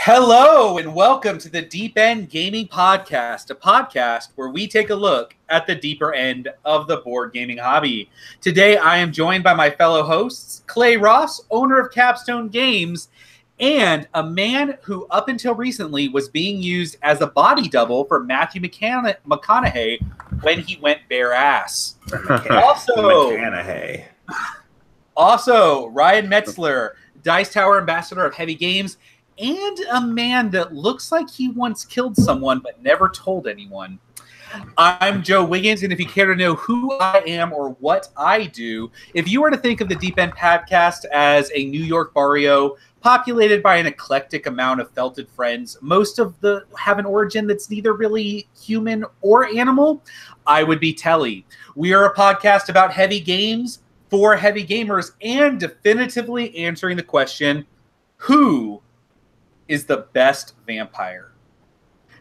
Hello and welcome to the Deep End Gaming Podcast, a podcast where we take a look at the deeper end of the board gaming hobby. Today I am joined by my fellow hosts, Clay Ross, owner of Capstone Games, and a man who up until recently was being used as a body double for Matthew McConaughey when he went bare ass. Also, Ryan Metzler, Dice Tower Ambassador of Heavy Games, and a man that looks like he once killed someone but never told anyone. I'm Joe Wiggins, and if you care to know who I am or what I do, if you were to think of the Deep End Podcast as a New York barrio populated by an eclectic amount of felted friends, most of them have an origin that's neither really human or animal, I would be Telly. We are a podcast about heavy games for heavy gamers and definitively answering the question, who is the best vampire?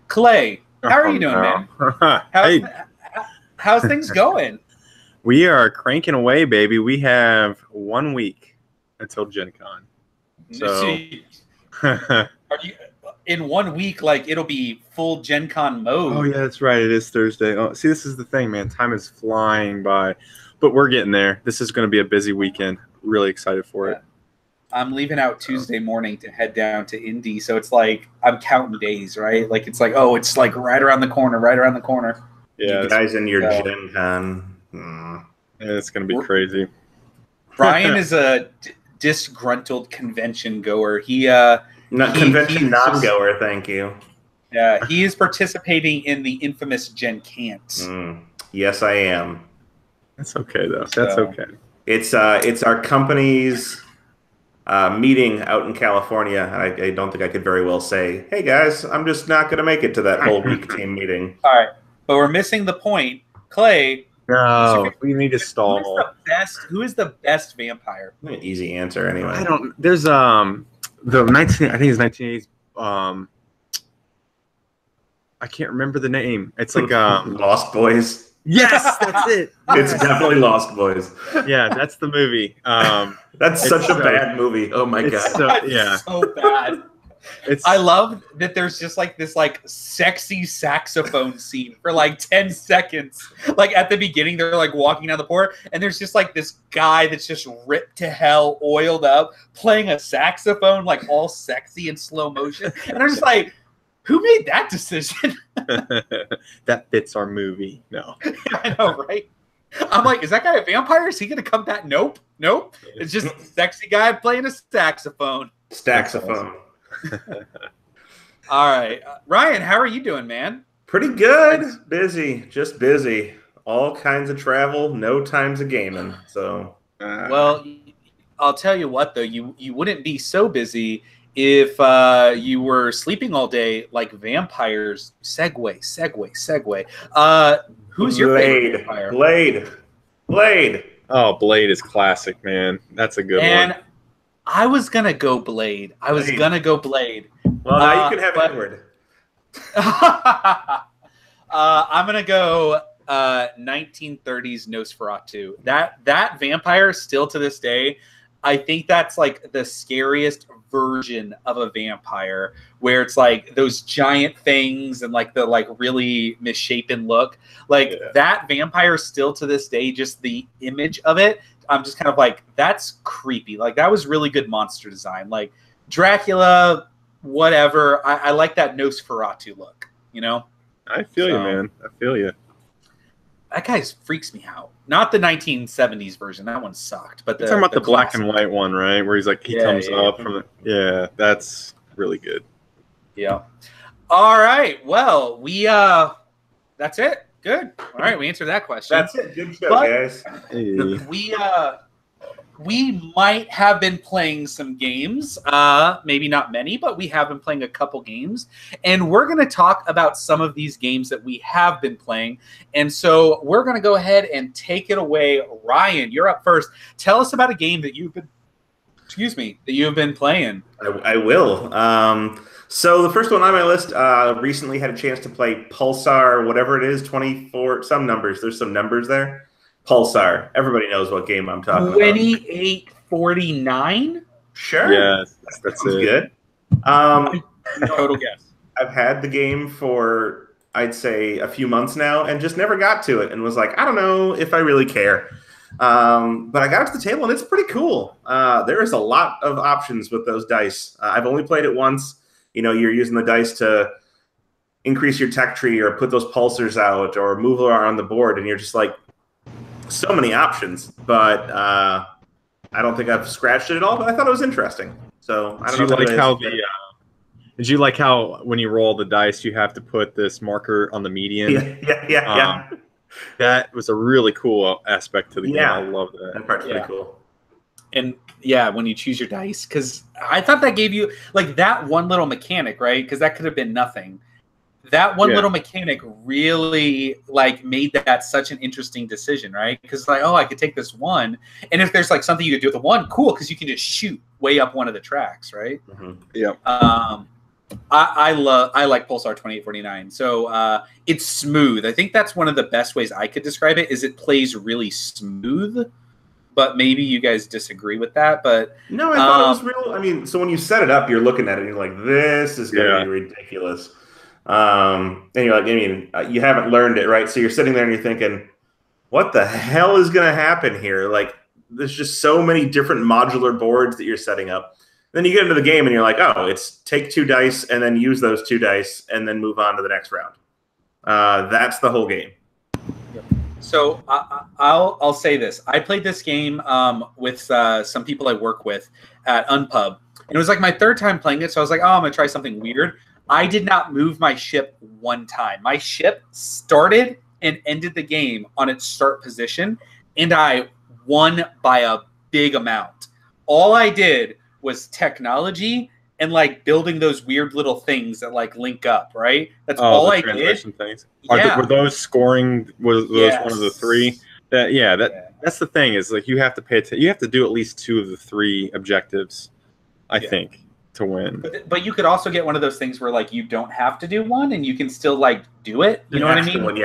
Clay, how are you doing, man? How's things going? We are cranking away, baby. We have 1 week until GenCon. So, are you in 1 week? Like it'll be full GenCon mode. Oh yeah, that's right. It is Thursday. Oh, see, this is the thing, man. Time is flying by, but we're getting there. This is going to be a busy weekend. Really excited for it. I'm leaving out Tuesday morning to head down to Indy, so it's like I'm counting days, right? Like it's like, oh, it's like right around the corner, right around the corner. Yeah, you guys in your GenCon. Yeah, it's gonna be crazy. Brian is a disgruntled convention goer. Convention not goer. Thank you. Yeah, he is participating in the infamous GenCant. Yes, I am. That's okay though. That's okay. It's our company's meeting out in California. I don't think I could very well say, hey guys, I'm just not going to make it to that whole week team meeting. All right, but we're missing the point. Clay, no, we need to stall. Who is the best vampire? An easy answer anyway. I don't. There's the 19. I think it's 1980s. I can't remember the name. It's like Lost Boys. Yes, that's it. It's definitely Lost Boys. Yeah, that's the movie. That's such a bad movie. Oh my god. So bad. I love that there's just like this like sexy saxophone scene for like 10 seconds. Like at the beginning, they're like walking down the port, and there's just like this guy that's just ripped to hell, oiled up, playing a saxophone, like all sexy in slow motion. And I'm just like, who made that decision? That fits our movie. No. I know, right? I'm like, is that guy a vampire? Is he going to come back? Nope. Nope. It's just a sexy guy playing a saxophone. Saxophone. All right. Ryan, how are you doing, man? Pretty good. Busy. Just busy. All kinds of travel. No times of gaming. So. Well, I'll tell you what, though. You wouldn't be so busy if you were sleeping all day like vampires. Segue. Who's your favorite vampire? Blade. Oh, Blade is classic, man. That's a good one. And I was going to go Blade. Well, now you can have Edward. I'm going to go 1930s Nosferatu. That vampire, still to this day, I think that's like the scariest version of a vampire, where it's like those giant things and like the like really misshapen look. Like that vampire, still to this day, just the image of it, I'm just kind of like, that's creepy. Like that was really good monster design. Like Dracula, whatever. I like that Nosferatu look, you know? I feel you, man. I feel you. That guy freaks me out. Not the 1970s version. That one sucked. But you're talking about the black and white one, right? Where he's like, he comes up from the... Yeah, that's really good. Yeah. All right. Well, that's it. Good. All right. We answered that question. That's it. Good show, guys. Hey. We might have been playing some games, maybe not many, but we have been playing a couple games, and we're going to talk about some of these games that we have been playing. And so we're going to go ahead and take it away. Ryan, you're up first. Tell us about a game that you've been playing. I will. So the first one on my list, recently had a chance to play Pulsar, whatever it is, 24, some numbers. There's some numbers there. Pulsar. Everybody knows what game I'm talking about. 2849? Sure. Yes, that's it. Good. Total guess. I've had the game for, I'd say, a few months now and just never got to it and was like, I don't know if I really care. But I got it to the table and it's pretty cool. There is a lot of options with those dice. I've only played it once. You're using the dice to increase your tech tree or put those pulsars out or move around the board, and you're just like, so many options. But I don't think I've scratched it at all, but I thought it was interesting. So I don't know. Did you like how when you roll the dice, you have to put this marker on the median? Yeah. That was a really cool aspect to the game. I love that. That part's pretty cool. And when you choose your dice, because I thought that gave you like that one little mechanic, right? Because that could have been nothing. That one little mechanic really like made that such an interesting decision, right? Because like, I could take this one, and if there's like something you could do with the one, cool, because you can just shoot way up one of the tracks, right? Mm-hmm. Yeah. I like Pulsar 2849. So it's smooth. I think that's one of the best ways I could describe it. Is it plays really smooth. But maybe you guys disagree with that. But no, I thought it was real. I mean, so when you set it up, you're looking at it and you're like, this is going to be ridiculous. And you're like, you haven't learned it, right? So you're sitting there and you're thinking, what the hell is going to happen here? Like, there's just so many different modular boards that you're setting up. Then you get into the game and you're like, oh, it's take 2 dice and then use those 2 dice and then move on to the next round. That's the whole game. So I'll say this. I played this game with some people I work with at Unpub. And it was like my 3rd time playing it. So I was like, I'm going to try something weird. I did not move my ship one time. My ship started and ended the game on its start position. And I won by a big amount. All I did was technology and like building those weird little things that like link up, right? That's all I did. Things. Were those scoring? Was those one of the 3? That's the thing is like you have to pay attention. You have to do at least 2 of the 3 objectives, I think, to win. But you could also get one of those things where like you don't have to do one and you can still like do it. You know what I mean? One,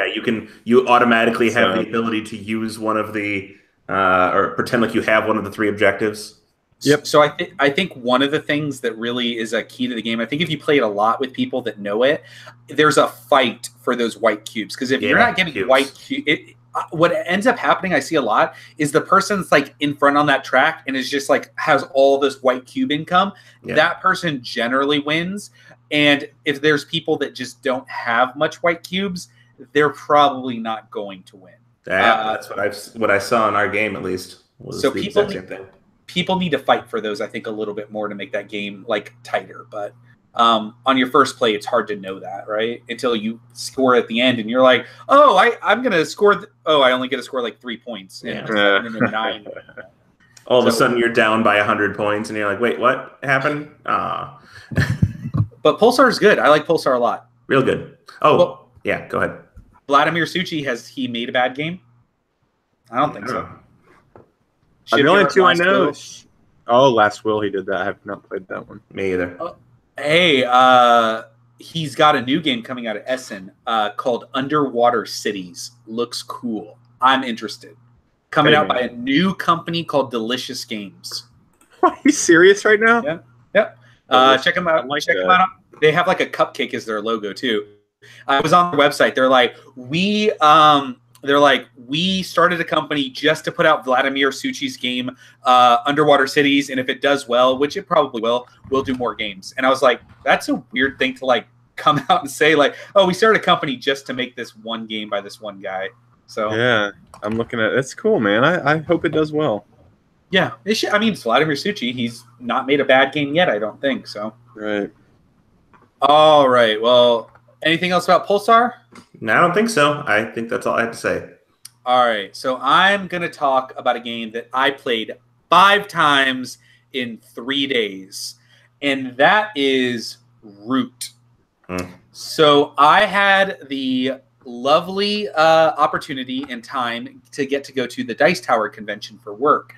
you automatically have the ability to use one of the or pretend like you have one of the 3 objectives. Yep. So I think one of the things that really is a key to the game, I think if you play it a lot with people that know it, there's a fight for those white cubes. Because if you're not getting white cubes, what ends up happening, I see a lot, is the person's like in front on that track and is just like has all this white cube income. Yeah. That person generally wins. And if there's people that just don't have much white cubes, they're probably not going to win. That's what I saw in our game, at least. Was so the exact same thing. People need to fight for those, I think, a little bit more to make that game like tighter. But on your first play, it's hard to know that, right? Until you score at the end, and you're like, "Oh, I'm gonna score. I only get to score like 3 points." And 9. All of a sudden, you're down by 100 points, and you're like, "Wait, what happened?" But Pulsar is good. I like Pulsar a lot. Real good. Oh, yeah. Go ahead. Vladimir Suchi, has he made a bad game? I don't think so. The only 2 I know. Last Will, he did that. I have not played that one. Me either. He's got a new game coming out of Essen called Underwater Cities. Looks cool. I'm interested. Coming out by a new company called Delicious Games. Are you serious right now? Yeah. Check them out. Check them out. They have like a cupcake as their logo too. I was on their website. They're like, we started a company just to put out Vladimir Suchi's game, Underwater Cities, and if it does well, which it probably will, we'll do more games. And I was like, that's a weird thing to like come out and say, like, oh, we started a company just to make this one game by this one guy. So yeah, I'm looking at it. It's cool, man. I hope it does well. Yeah, it's Vladimir Suchi. He's not made a bad game yet, I don't think so. Right. All right. Well, anything else about Pulsar? No, I don't think so. I think that's all I have to say. All right. So I'm going to talk about a game that I played 5 times in 3 days, and that is Root. So I had the lovely opportunity and time to go to the Dice Tower convention for work.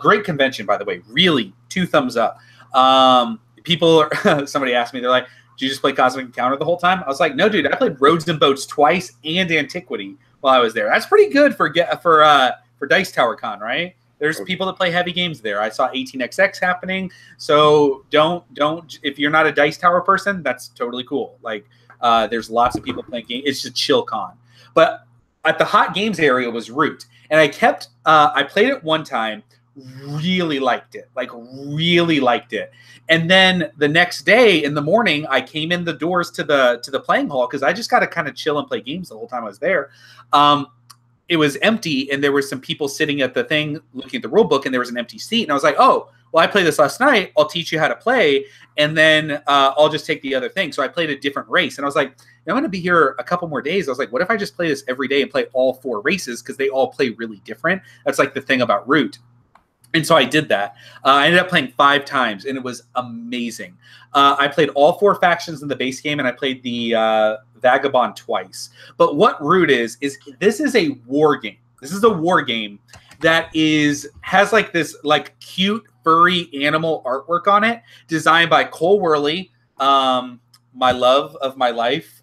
Great convention, by the way. Really, 2 thumbs up. Somebody asked me, they're like, did you just play Cosmic Encounter the whole time? I was like, no, dude, I played Roads and Boats twice and Antiquity while I was there. That's pretty good for Dice Tower Con, right? There's people that play heavy games there. I saw 18xx happening. So don't if you're not a Dice Tower person, that's totally cool. Like there's lots of people playing games. It's just chill con. But at the hot games area was Root, and I played it one time, really liked it, and then the next day in the morning I came in the doors to the playing hall because I just got to kind of chill and play games the whole time I was there. It was empty, and there were some people sitting at the thing looking at the rule book, and there was an empty seat, and I was like, oh, well, I played this last night, I'll teach you how to play, and then I'll just take the other thing. So I played a different race, and I was like, I'm going to be here a couple more days. I was like, what if I just play this every day and play all 4 races, because they all play really different. That's like the thing about Root. And so I did that. I ended up playing 5 times, and it was amazing. I played all 4 factions in the base game, and I played the Vagabond twice. But what Root is this is a war game. This is a war game that has like this like cute furry animal artwork on it, designed by Cole Worley, my love of my life.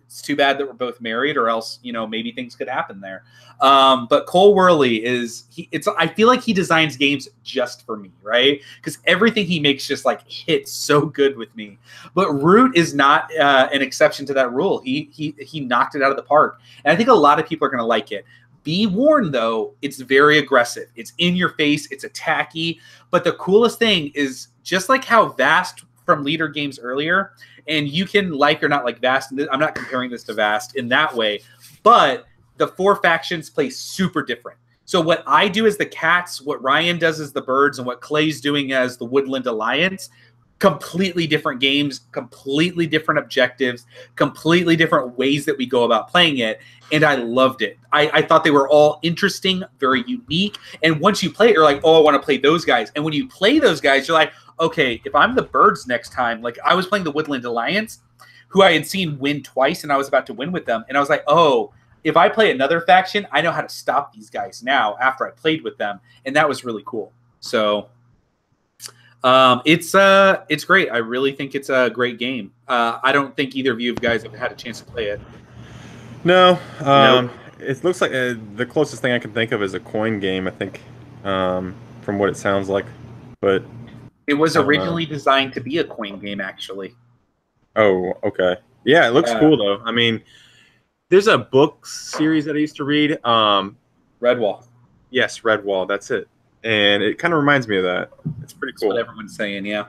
It's too bad that we're both married, or else, you know, maybe things could happen there. But Cole Worley I feel like he designs games just for me, right? Because everything he makes just like hits so good with me. But Root is not an exception to that rule. He knocked it out of the park, and I think a lot of people are going to like it. Be warned, though, it's very aggressive. It's in your face. It's attacky. But the coolest thing is, just like how Vast from Leader Games earlier, and you can like or not like Vast. I'm not comparing this to Vast in that way, but the 4 factions play super different. So what I do as the cats, what Ryan does as the birds, and what Clay's doing as the Woodland Alliance, completely different games, completely different objectives, completely different ways that we go about playing it. And I loved it. I thought they were all interesting, very unique. And once you play it, you're like, oh, I want to play those guys. And when you play those guys, you're like, okay, if I'm the birds next time, like I was playing the Woodland Alliance, who I had seen win twice, and I was about to win with them. And I was like, oh, if I play another faction, I know how to stop these guys now after I played with them. And that was really cool. So it's great. I really think it's a great game. I don't think either of you guys have had a chance to play it. No. Nope. It looks like the closest thing I can think of is a coin game, I think, from what it sounds like. But it was originally designed to be a coin game, actually. Oh, okay. Yeah, it looks cool, though. I mean, there's a book series that I used to read. Redwall. Yes, Redwall. That's it. And it kind of reminds me of that. It's pretty cool. That's what everyone's saying, yeah.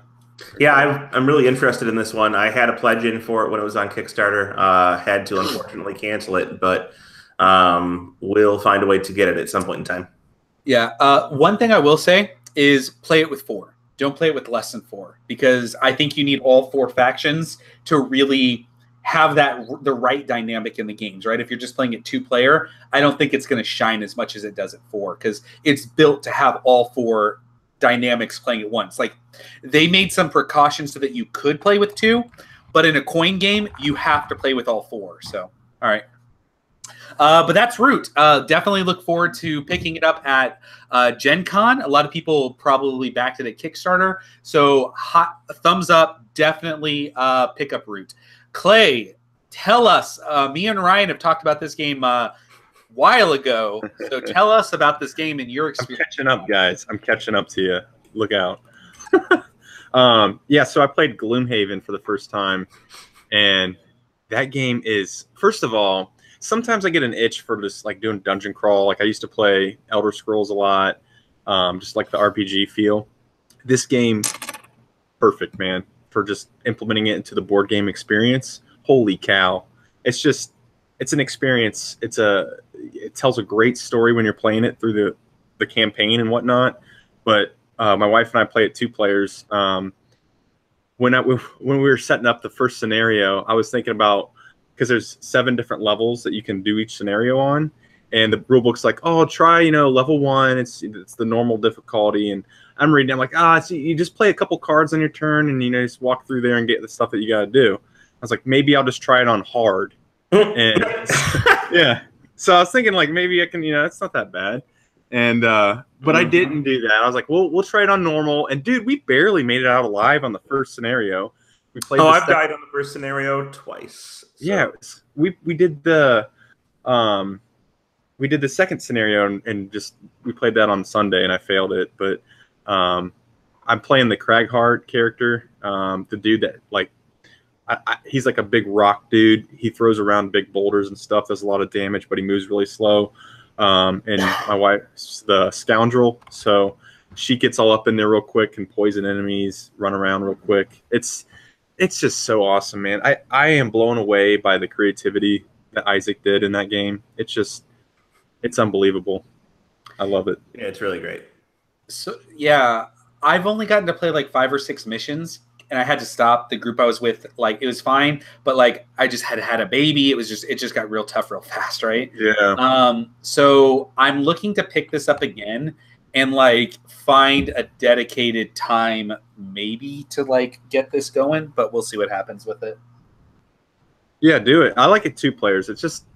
Yeah, I'm really interested in this one. I had a pledge in for it when it was on Kickstarter. Had to unfortunately cancel it, but we'll find a way to get it at some point in time. Yeah. One thing I will say is play it with 4. Don't play it with less than 4, because I think you need all 4 factions to really have the right dynamic in the games, right? If you're just playing it 2-player, I don't think it's going to shine as much as it does at 4, because it's built to have all 4 dynamics playing at once. Like, they made some precautions so that you could play with 2, but in a coin game, you have to play with all 4. So, all right. But that's Root. Definitely look forward to picking it up at GenCon. A lot of people probably backed it at Kickstarter. So hot thumbs up. Definitely pick up Root. Clay, tell us. Me and Ryan have talked about this game a while ago. So tell us about this game and your experience. I'm catching up, guys. I'm catching up to you. Look out. Yeah, so I played Gloomhaven for the first time. And that game is, first of all, sometimes I get an itch for just like doing dungeon crawl. Like I used to play Elder Scrolls a lot, just like the RPG feel. This game, perfect, man, for just implementing it into the board game experience. Holy cow. It's an experience. It tells a great story when you're playing it through the campaign and whatnot. But my wife and I play it 2 players. When we were setting up the first scenario, I was thinking about, because there's 7 different levels that you can do each scenario on, and the rule book's like, oh, try, level 1. It's the normal difficulty, and I'm reading. I'm like, so you just play a couple cards on your turn, and just walk through there and get the stuff that you got to do. I was like, maybe I'll just try it on hard, and yeah. So I was thinking like maybe I can, it's not that bad, and but I didn't do that. I was like, we'll try it on normal, and dude, we barely made it out alive on the first scenario. We played. Oh, I've died on the first scenario twice. So. Yeah, we did the we did the second scenario and just we played that on Sunday and I failed it. But I'm playing the Craghart character, the dude that like he's like a big rock dude. He throws around big boulders and stuff. Does a lot of damage, but he moves really slow. And my wife's the Scoundrel, so she gets all up in there real quick, can poison enemies, run around real quick. It's just so awesome, man. I am blown away by the creativity that Isaac did in that game. It's unbelievable. I love it. Yeah, it's really great. So yeah, I've only gotten to play like 5 or 6 missions, and I had to stop. The group I was with, like, it was fine, but like I just had a baby. It just got real tough real fast, right? Yeah. So I'm looking to pick this up again and like find a dedicated time maybe to like get this going, but we'll see what happens with it. Yeah, do it. I like it 2 players. It's just,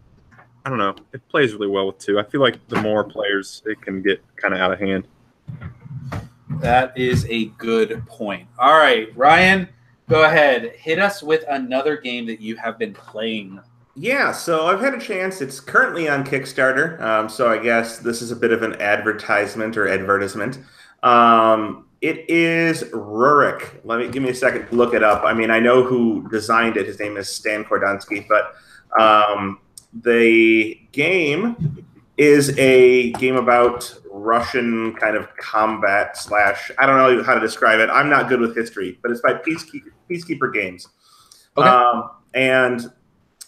I don't know. It plays really well with 2. I feel like the more players, it can get kind of out of hand. That is a good point. All right, Ryan, go ahead. Hit us with another game that you have been playing. Yeah, so I've had a chance. It's currently on Kickstarter, so I guess this is a bit of an advertisement or advertisement. It is Rurik. Give me a second to look it up. I mean, I know who designed it. His name is Stan Kordonsky, but the game is a game about Russian kind of combat / I don't know how to describe it. I'm not good with history, but it's by Peacekeeper Games. Okay. And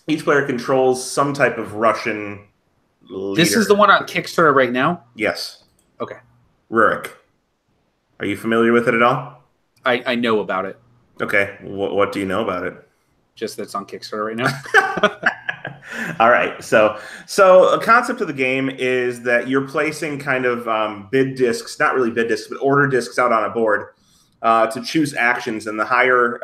each player controls some type of Russian leader. This is the one on Kickstarter right now? Yes. Okay. Rurik. Are you familiar with it at all? I know about it. Okay. What do you know about it? Just that it's on Kickstarter right now. All right. So a concept of the game is that you're placing kind of bid discs, not really bid discs, but order discs out on a board to choose actions. And the higher,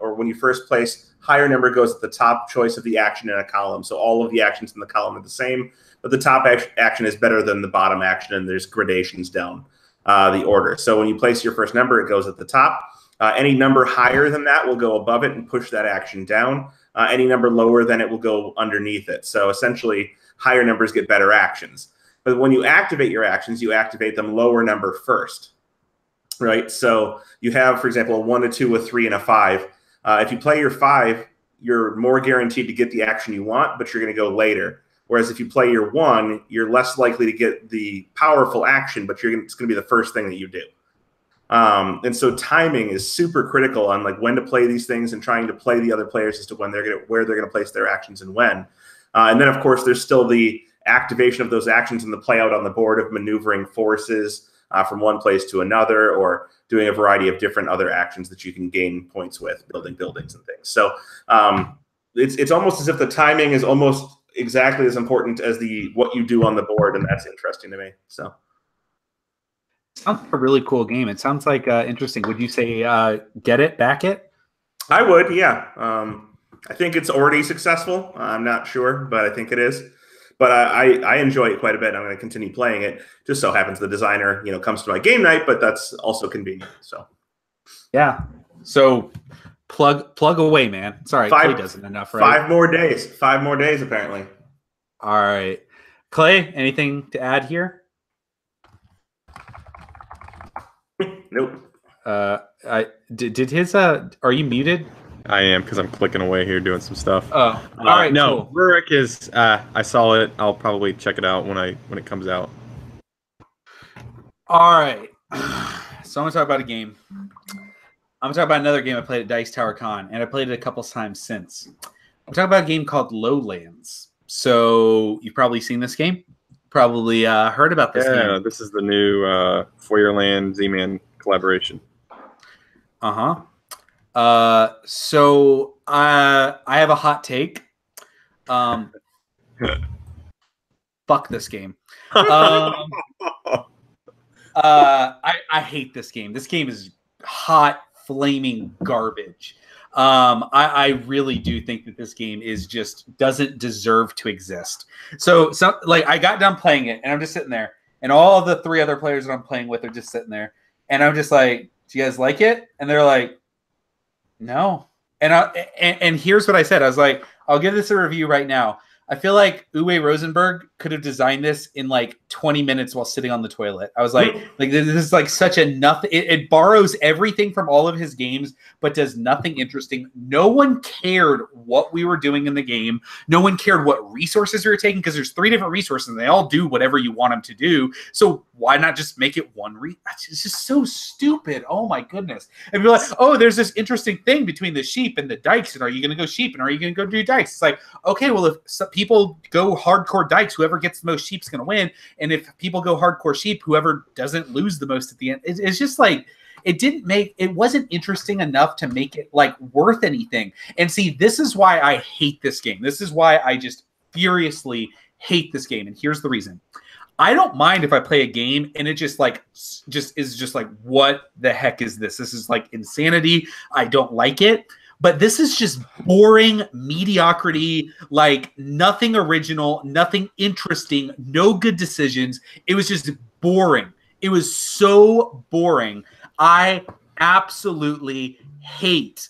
or when you first place, higher number goes at the top choice of the action in a column. So all of the actions in the column are the same, but the top action is better than the bottom action, and there's gradations down the order. So when you place your first number, it goes at the top. Any number higher than that will go above it and push that action down. Any number lower than it will go underneath it. So essentially, higher numbers get better actions. But when you activate your actions, you activate them lower number first, right? So you have, for example, a 1, a 2, a 3, and a 5. If you play your 5, you're more guaranteed to get the action you want, but you're going to go later. Whereas if you play your 1, you're less likely to get the powerful action, but it's going to be the first thing that you do. And so timing is super critical on like when to play these things and trying to play the other players as to where they're going to place their actions and when. And then, of course, there's still the activation of those actions and the play out on the board of maneuvering forces from one place to another, or doing a variety of different other actions that you can gain points with, building buildings and things. So it's almost as if the timing is almost exactly as important as what you do on the board, and that's interesting to me. So. Sounds like a really cool game. It sounds like interesting. Would you say get it, back it? I would, yeah. I think it's already successful. I'm not sure, but I think it is. But I enjoy it quite a bit. I'm going to continue playing it. Just so happens the designer, comes to my game night, but that's also convenient. So, yeah. So plug away, man. Sorry, Clay doesn't enough, right? 5 more days. 5 more days, apparently. All right, Clay. Anything to add here? Nope. Did his are you muted? I am, because I'm clicking away here doing some stuff. Oh, all right. No, cool. Rurik is. I saw it. I'll probably check it out when it comes out. All right. So I'm gonna talk about a game. I'm gonna talk about another game I played at Dice Tower Con, and I played it a couple times since. I'm talking about a game called Lowlands. So you've probably seen this game. Probably heard about this game. Yeah, this is the new Feuerland Z-Man collaboration. So I have a hot take. Fuck this game. I hate this game. This game is hot, flaming garbage. I really do think that this game is doesn't deserve to exist. So like I got done playing it and I'm just sitting there, and all of the 3 other players that I'm playing with are just sitting there, and I'm just like, do you guys like it? And they're like, no. And here's what I said. I was like, I'll give this a review right now. I feel like Uwe Rosenberg could have designed this in like 20 minutes while sitting on the toilet. I was like this is like such a nothing. It borrows everything from all of his games, but does nothing interesting. No one cared what we were doing in the game. No one cared what resources we were taking, because there's 3 different resources and they all do whatever you want them to do. So why not just make it one? It's just so stupid. Oh my goodness. And be like, oh, there's this interesting thing between the sheep and the dikes. And are you going to go sheep and are you going to go do dikes? It's like, okay, well, if some people go hardcore dikes, whoever gets the most sheep's going to win. And if people go hardcore sheep, whoever doesn't lose the most at the end. It's just like, it wasn't interesting enough to make it like worth anything. And see, this is why I hate this game. This is why I just furiously hate this game. And here's the reason. I don't mind if I play a game and it just like what the heck is this? This is like insanity. I don't like it. But this is just boring mediocrity, like nothing original, nothing interesting, no good decisions. It was just boring. It was so boring. I absolutely hate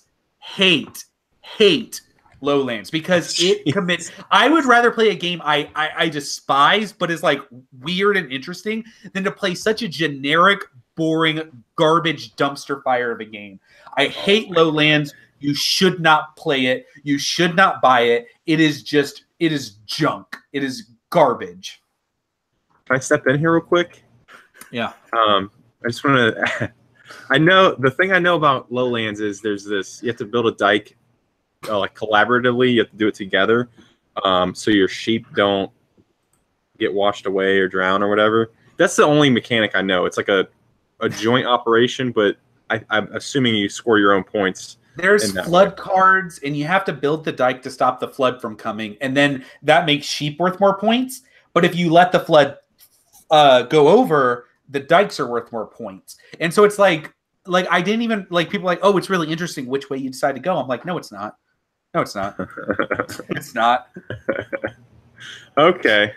Lowlands because it commits. I would rather play a game I despise but is like weird and interesting than to play such a generic, boring, garbage dumpster fire of a game. I hate Lowlands. You should not play it. You should not buy it. It is junk. It is garbage. Can I step in here real quick? Yeah. I just want to. I know the thing I know about Lowlands is there's this. You have to build a dike, like collaboratively. You have to do it together, so your sheep don't get washed away or drown or whatever. That's the only mechanic I know. It's like a joint operation, but I'm assuming you score your own points. There's flood cards, and you have to build the dike to stop the flood from coming, and then that makes sheep worth more points. But if you let the flood go over, the dikes are worth more points. And so it's like I didn't even like people like, oh, it's really interesting which way you decide to go. I'm like, no, it's not. No, it's not. It's not. Okay.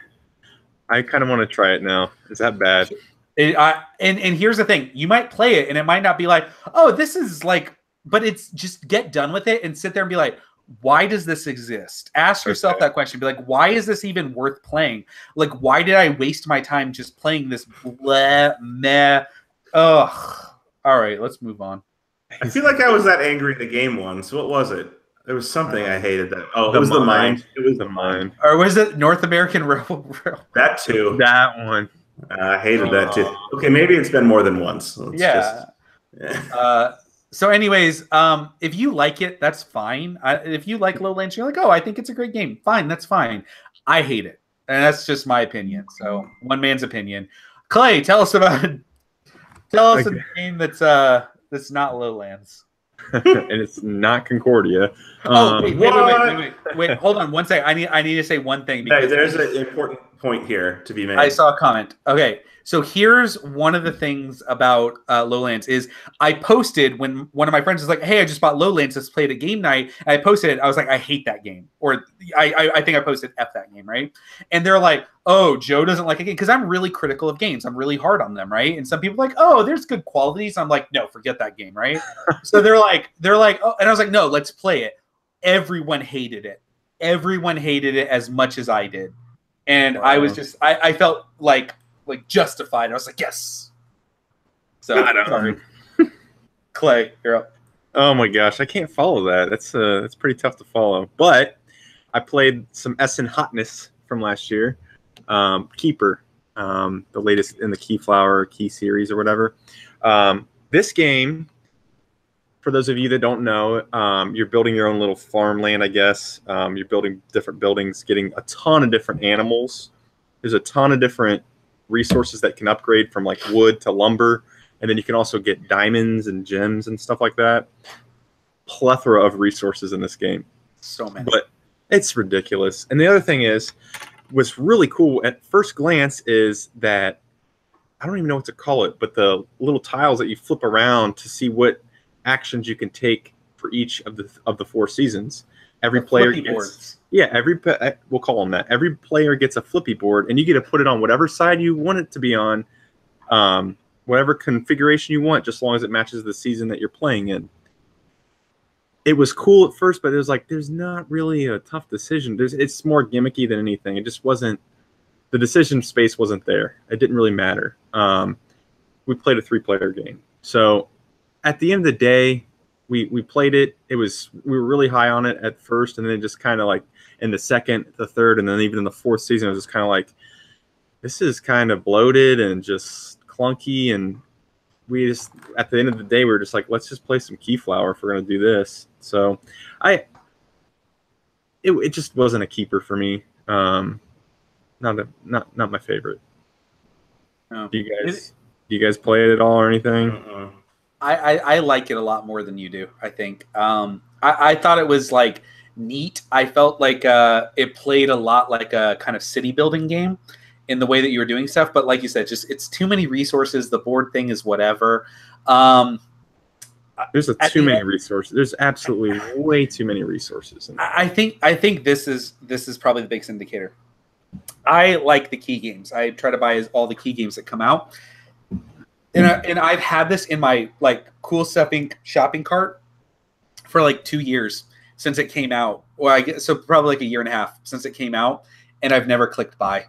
I kind of want to try it now. Is that bad? And here's the thing. You might play it, and it might not be like, oh, this is like, but it's just get done with it and sit there and be like, why does this exist? Ask yourself that question. Be like, why is this even worth playing? Like, why did I waste my time just playing this blah, meh? Ugh. All right, let's move on. I feel like I was that angry in the game once. What was it? There was something I hated. That it was the mind. It was the mind. Or was it North American Rebel? That too. That one. I hated that too. Okay, maybe it's been more than once. Yeah. So anyways, if you like it, that's fine. If you like Lowlands, you're like, oh, I think it's a great game. Fine, that's fine. I hate it. And that's just my opinion. So one man's opinion. Clay, tell us a game that's not Lowlands. And it's not Concordia. Wait. Hold on one second. I need to say one thing. Because there's an important point here to be made. I saw a comment. Okay. So here's one of the things about Lowlands is I posted when one of my friends was like, hey, I just bought Lowlands. Let's play it at game night. And I posted it. I was like, I hate that game. Or I think I posted F that game, right? And they're like, oh, Joe doesn't like a game. Because I'm really critical of games. I'm really hard on them, right? And some people are like, oh, there's good qualities. I'm like, no, forget that game, right? So they're like, oh, and I was like, no, let's play it. Everyone hated it. Everyone hated it as much as I did. And wow. I was just, I felt like justified. I was like, yes. So sorry. Clay, you're up. Oh my gosh, I can't follow that. That's pretty tough to follow. But I played some Essen Hotness from last year. Keeper, the latest in the Keyflower Key series or whatever. This game, for those of you that don't know, you're building your own little farmland, I guess. You're building different buildings, getting a ton of different animals. There's a ton of different resources that can upgrade from like wood to lumber, and then you can also get diamonds and gems and stuff like that. Plethora of resources in this game. So many. But it's ridiculous. And the other thing is, what's really cool at first glance is that, I don't even know what to call it, but the little tiles that you flip around to see what actions you can take for each of the 4 seasons. Every player gets boards. Yeah, we'll call them that. Every player gets a flippy board, and you get to put it on whatever side you want it to be on, whatever configuration you want, just as long as it matches the season that you're playing in. it was cool at first, but it was like there's not really a tough decision. It's more gimmicky than anything. It just wasn't. The decision space wasn't there. It didn't really matter. We played a 3-player game, so at the end of the day, we played it. We were really high on it at first, and then just kind of like in the second, the third, and then even in the fourth season, it was just kind of like this is kind of bloated and just clunky, and we just at the end of the day we were just like, let's just play some Keyflower if we're gonna do this. So it just wasn't a keeper for me. Not my favorite. Oh. Do you guys play it at all or anything? I like it a lot more than you do, I think. I thought it was like neat. I felt like it played a lot like a kind of city building game in the way that you were doing stuff. But like you said, just it's too many resources. The board thing is whatever. There's too many resources. There's absolutely way too many resources. I think this is probably the biggest indicator. I like the key games. I try to buy all the key games that come out. And I've had this in my like Cool Stuff Inc. shopping cart for like 2 years since it came out. Well, I guess so probably like a year and a half since it came out, and I've never clicked buy.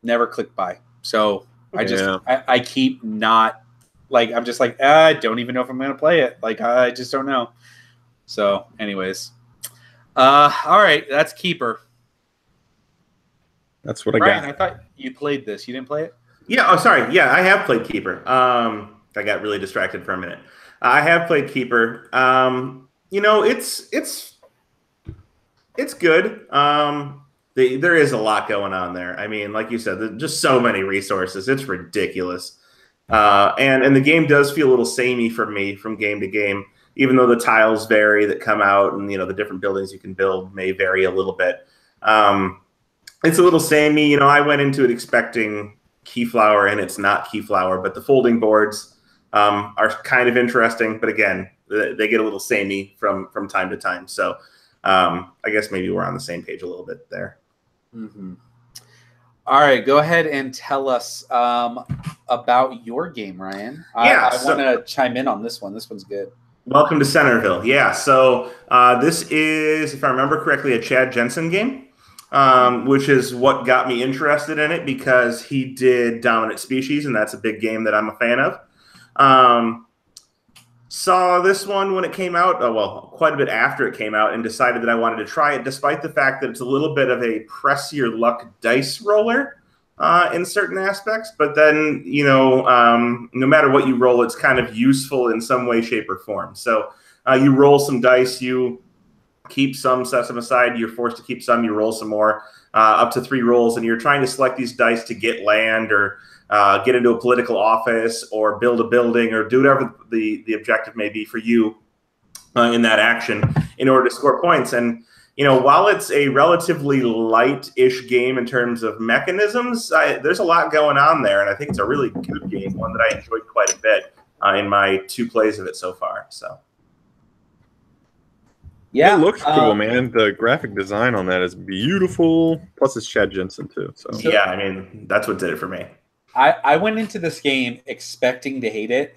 Never clicked buy. So I keep not like I'm just like I don't even know if I'm gonna play it. Like I just don't know. So, anyways, all right, that's Keeper. That's what Brian, I got. I thought you played this. You didn't play it? Yeah. Oh, sorry. Yeah, I have played Keeper. I got really distracted for a minute. I have played Keeper. You know, it's good. There is a lot going on there. I mean, like you said, there's just so many resources. It's ridiculous. And the game does feel a little samey for me from game to game, even though the tiles vary that come out, and the different buildings you can build may vary a little bit. It's a little samey. I went into it expecting Keyflower, and it's not Keyflower, but the folding boards are kind of interesting. But again, they get a little samey from time to time. So I guess maybe we're on the same page a little bit there. Mm-hmm. All right, go ahead and tell us about your game, Ryan. I want to chime in on this one. This one's good. Welcome to Centerville. Yeah, so this is, if I remember correctly, a Chad Jensen game. Which is what got me interested in it, because he did Dominant Species, and that's a big game that I'm a fan of. Saw this one when it came out, quite a bit after it came out, and decided that I wanted to try it, despite the fact that it's a little bit of a press your luck dice roller in certain aspects. But then, no matter what you roll, it's kind of useful in some way, shape, or form. So you roll some dice, you keep some, set them aside. You're forced to keep some. You roll some more, up to 3 rolls, and you're trying to select these dice to get land or get into a political office or build a building or do whatever the objective may be for you in that action in order to score points. And while it's a relatively light-ish game in terms of mechanisms, there's a lot going on there, and I think it's a really good game, one that I enjoyed quite a bit in my 2 plays of it so far. So. Yeah, it looks cool, man. The graphic design on that is beautiful. Plus, it's Chad Jensen too. So yeah, I mean, that's what did it for me. I went into this game expecting to hate it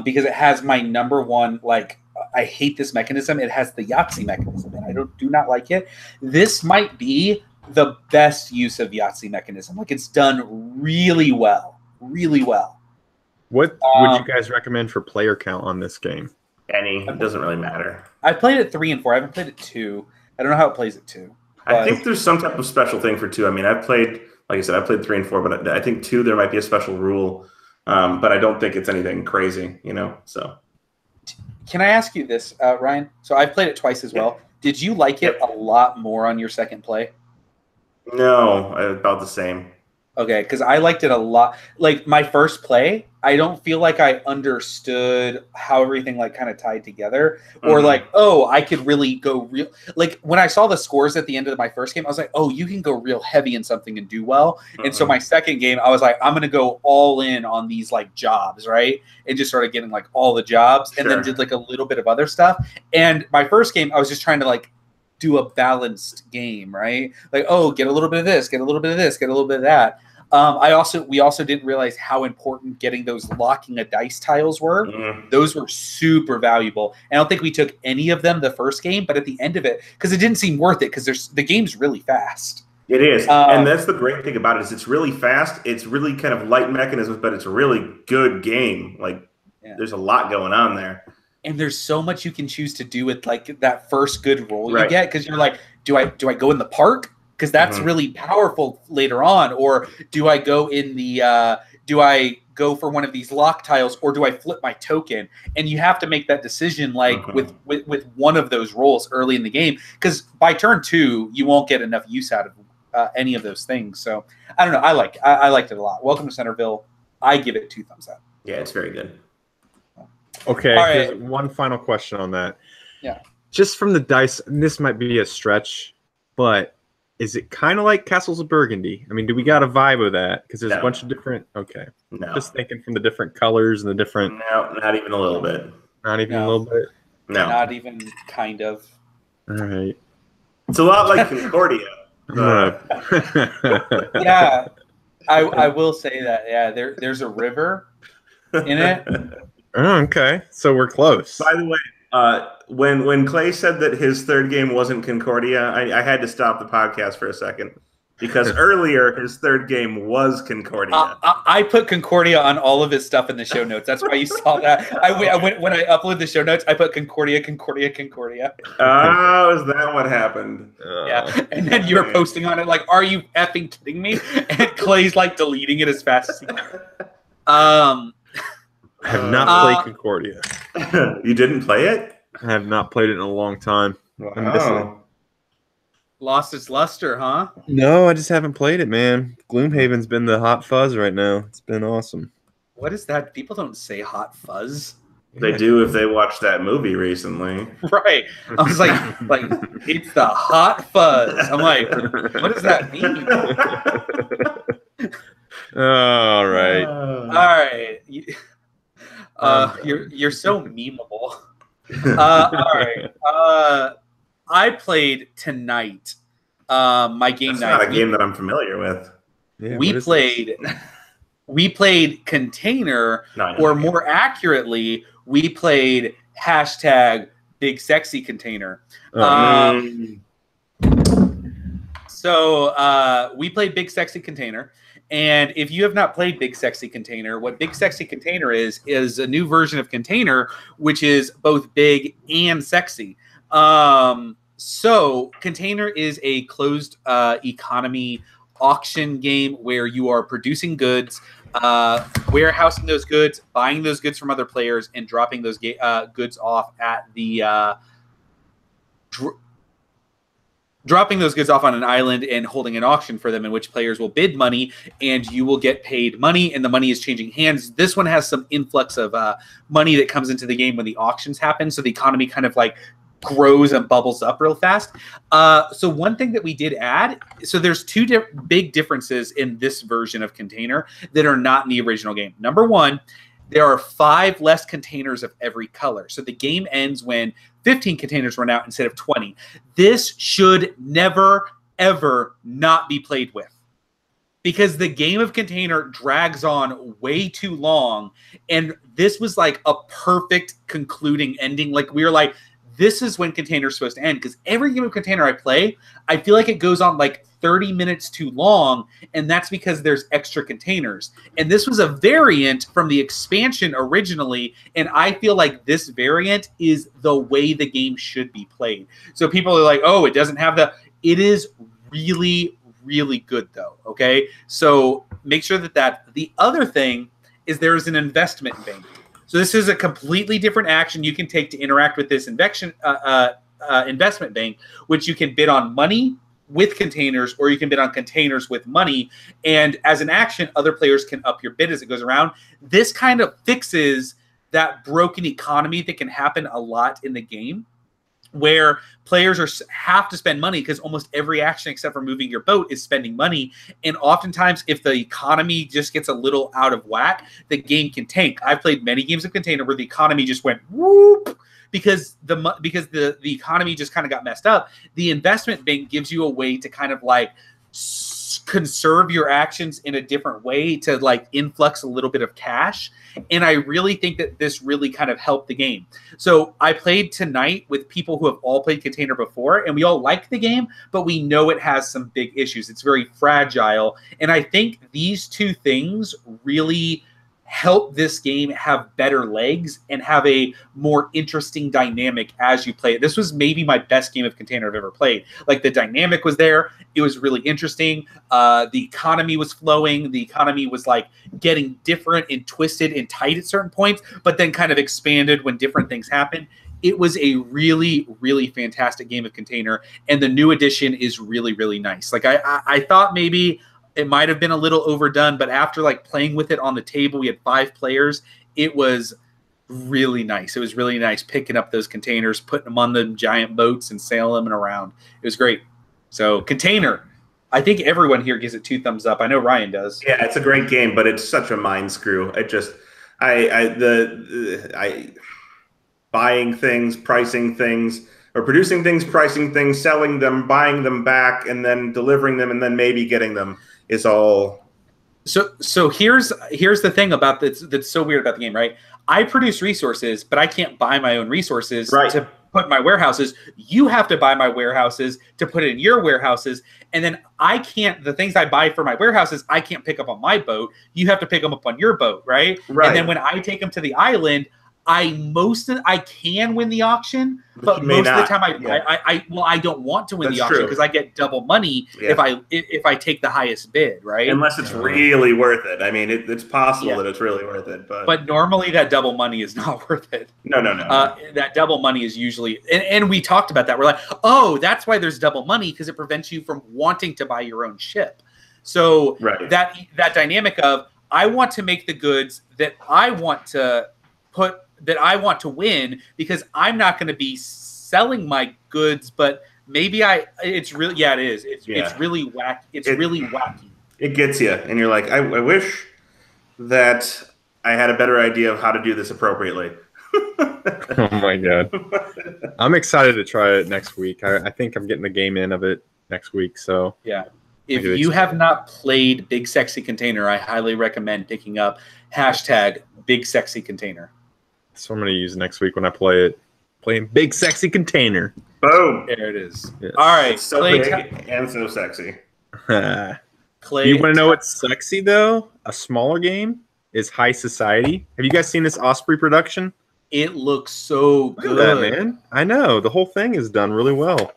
because it has my number one, like, I hate this mechanism. It has the Yahtzee mechanism, and I do not like it. This might be the best use of Yahtzee mechanism. Like, it's done really well, really well. What would you guys recommend for player count on this game? Any. It doesn't really matter. I played it 3 and 4. I haven't played it 2. I don't know how it plays at 2. I think there's some type of special thing for 2. I mean, I've played, like I said, I played 3 and 4, but I think 2 there might be a special rule. But I don't think it's anything crazy, So. Can I ask you this, Ryan? So I've played it twice as well. Did you like it a lot more on your second play? No, about the same. Okay, because I liked it a lot. Like, my first play, I don't feel like I understood how everything, like, kind of tied together. Or, like, oh, I could really go real. Like, when I saw the scores at the end of my first game, I was like, oh, you can go real heavy in something and do well. And so my second game, I was like, I'm going to go all in on these, like, jobs, right? And just started getting, like, all the jobs. And then did, like, a little bit of other stuff. And my first game, I was just trying to, like, do a balanced game, right? Like, oh, get a little bit of this, get a little bit of this, get a little bit of that. We also didn't realize how important getting those locking a dice tiles were. Those were super valuable. And I don't think we took any of them the first game, but at the end of it, because it didn't seem worth it, because the game's really fast. It is, and that's the great thing about it is it's really fast. It's really kind of light mechanisms, but it's a really good game. Like there's a lot going on there, and there's so much you can choose to do with like that first good roll you get, because you're like, do I go in the park? Because that's really powerful later on, or do I go in the do I go for one of these lock tiles, or do I flip my token? And you have to make that decision like with one of those rolls early in the game, because by turn 2 you won't get enough use out of any of those things. So I don't know. I liked it a lot. Welcome to Centerville. I give it 2 thumbs up. Yeah, it's very good. Okay, all right. Here's one final question on that. Yeah. Just from the dice, and this might be a stretch, but is it kind of like Castles of Burgundy? I mean, do we got a vibe of that? Because there's a bunch of different. Okay. No. Just thinking from the different colors and the different. No, not even a little bit. Not even a little bit. No. Not even kind of. All right. It's a lot like Concordia. Yeah, I will say that. Yeah, there's a river in it. Oh, okay, so we're close. By the way, when Clay said that his third game wasn't Concordia, I had to stop the podcast for a second, because earlier his third game was Concordia. I put Concordia on all of his stuff in the show notes. That's why you saw that. When I upload the show notes, I put Concordia. Oh, is that what happened? Yeah, and then you were posting on it like, "Are you effing kidding me?" And Clay's like deleting it as fast as he can. I have not played Concordia. You didn't play it? I have not played it in a long time. Wow. Lost its luster, huh? No, I just haven't played it, man. Gloomhaven's been the hot fuzz right now. It's been awesome. What is that? People don't say hot fuzz. They do if they watched that movie recently. Right. I was like it's the hot fuzz. I'm like, what does that mean? All right. All right. You're so memeable. All right. I played tonight. My game That's night. not a game that I'm familiar with. Yeah, we played Container, or more accurately, we played #Big Sexy Container. So we played Big Sexy Container. And if you have not played Big Sexy Container, what Big Sexy Container is a new version of Container, which is both big and sexy. So Container is a closed economy auction game where you are producing goods, warehousing those goods, buying those goods from other players, and dropping those goods off at the dropping those goods off on an island and holding an auction for them, in which players will bid money and you will get paid money, and the money is changing hands. This one has some influx of money that comes into the game when the auctions happen, so the economy kind of like grows and bubbles up real fast. So one thing that we did add, so there's two big differences in this version of Container that are not in the original game. Number one, there are 5 less containers of every color. So the game ends when 15 containers run out instead of 20. This should never, ever not be played with, because the game of Container drags on way too long. And this was like a perfect concluding ending. Like we were like, this is when Container is supposed to end, because every game of Container I play, I feel like it goes on like 30 minutes too long, and that's because there's extra containers. And this was a variant from the expansion originally, and I feel like this variant is the way the game should be played. So people are like, oh, it doesn't have the... It is really, really good, though, okay? So make sure that... The other thing is there is an investment bank. So this is a completely different action you can take to interact with this investment bank, which you can bid on money with containers, or you can bid on containers with money. And as an action, other players can up your bid as it goes around. This kind of fixes that broken economy that can happen a lot in the game, where players have to spend money because almost every action except for moving your boat is spending money. And oftentimes, if the economy just gets a little out of whack, the game can tank. I've played many games of Container where the economy just went whoop because the economy just kind of got messed up. The investment bank gives you a way to kind of like conserve your actions in a different way to like influx a little bit of cash. And I really think that this really kind of helped the game. So I played tonight with people who have all played Container before, and we all like the game, but we know it has some big issues. It's very fragile. And I think these two things really help this game have better legs and have a more interesting dynamic as you play it. This was maybe my best game of Container I've ever played. Like, the dynamic was there. It was really interesting. The economy was flowing. The economy was like getting different and twisted and tight at certain points, but then kind of expanded when different things happened. It was a really, really fantastic game of Container, and the new edition is really, really nice. Like, I thought maybe it might have been a little overdone, but after like playing with it on the table, we had 5 players. It was really nice. It was really nice picking up those containers, putting them on the giant boats and sailing them around. It was great. So Container, I think everyone here gives it 2 thumbs up. I know Ryan does. Yeah, it's a great game, but it's such a mind screw. It just, buying things, pricing things, or producing things, pricing things, selling them, buying them back, and then delivering them, and then maybe getting them is all. So here's the thing about that's so weird about the game, right? I produce resources, but I can't buy my own resources to put in my warehouses. You have to buy my warehouses to put it in your warehouses, and then I can't. The things I buy for my warehouses, I can't pick up on my boat. You have to pick them up on your boat, right? And then when I take them to the island, I can win the auction, but most of the time I don't want to win the auction because I get double money if I take the highest bid, right? Unless it's really worth it. I mean, it's possible that it's really worth it, but normally that double money is not worth it. No. That double money is usually, and we talked about that. We're like, oh, that's why there's double money, because it prevents you from wanting to buy your own ship. So that dynamic of, I want to make the goods that I want to win, because I'm not going to be selling my goods, but maybe it's really wacky. It's really wacky. It gets you, and you're like, I wish that I had a better idea of how to do this appropriately. Oh my god. I'm excited to try it next week. I think I'm getting the game in of it next week, so yeah. If you have not played Big Sexy Container, I highly recommend picking up #BigSexyContainer. So I'm going to use next week when I play it. Playing Big Sexy Container. Boom. There it is. Yes. All right. It's so big and so sexy. Clay, you want to know what's sexy, though? A smaller game is High Society. Have you guys seen this Osprey production? It looks so good. Look at that, man. I know. The whole thing is done really well.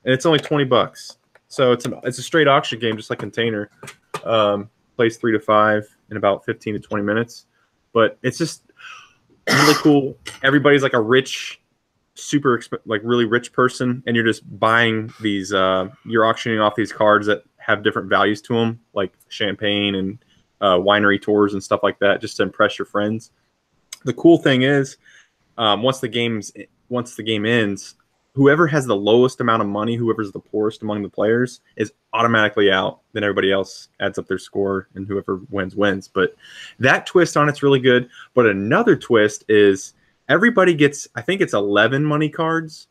And it's only $20. So it's a straight auction game, just like Container. Plays 3 to 5 in about 15 to 20 minutes. But it's just really cool. Everybody's like a rich, really rich person, and you're just buying these. You're auctioning off these cards that have different values to them, like champagne and winery tours and stuff like that, just to impress your friends. The cool thing is, once the game ends, whoever has the lowest amount of money, whoever's the poorest among the players, is automatically out. Then everybody else adds up their score, and whoever wins. But that twist on it's really good. But another twist is everybody gets, I think it's 11 money cards,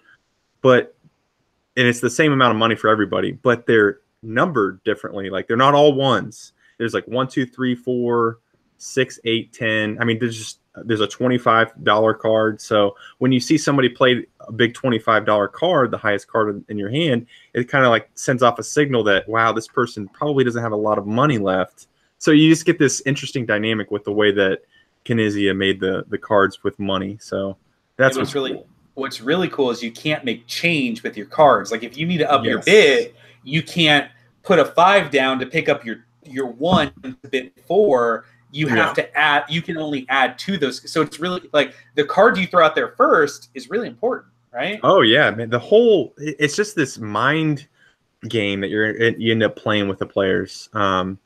and it's the same amount of money for everybody, but they're numbered differently. Like, they're not all ones. There's like 1, 2, 3, 4, 6, 8, 10. I mean, there's a $25 card. So when you see somebody play a big $25 card, the highest card in your hand, it kind of like sends off a signal that, wow, this person probably doesn't have a lot of money left. So you just get this interesting dynamic with the way that Knizia made the cards with money. So that's what's really cool is you can't make change with your cards. Like, if you need to up your bid, you can't put a 5 down to pick up your 1 to bid 4. You have to add. You can only add to those. So it's really like the card you throw out there first is really important, right? Oh yeah, man. It's just this mind game that you end up playing with the players. And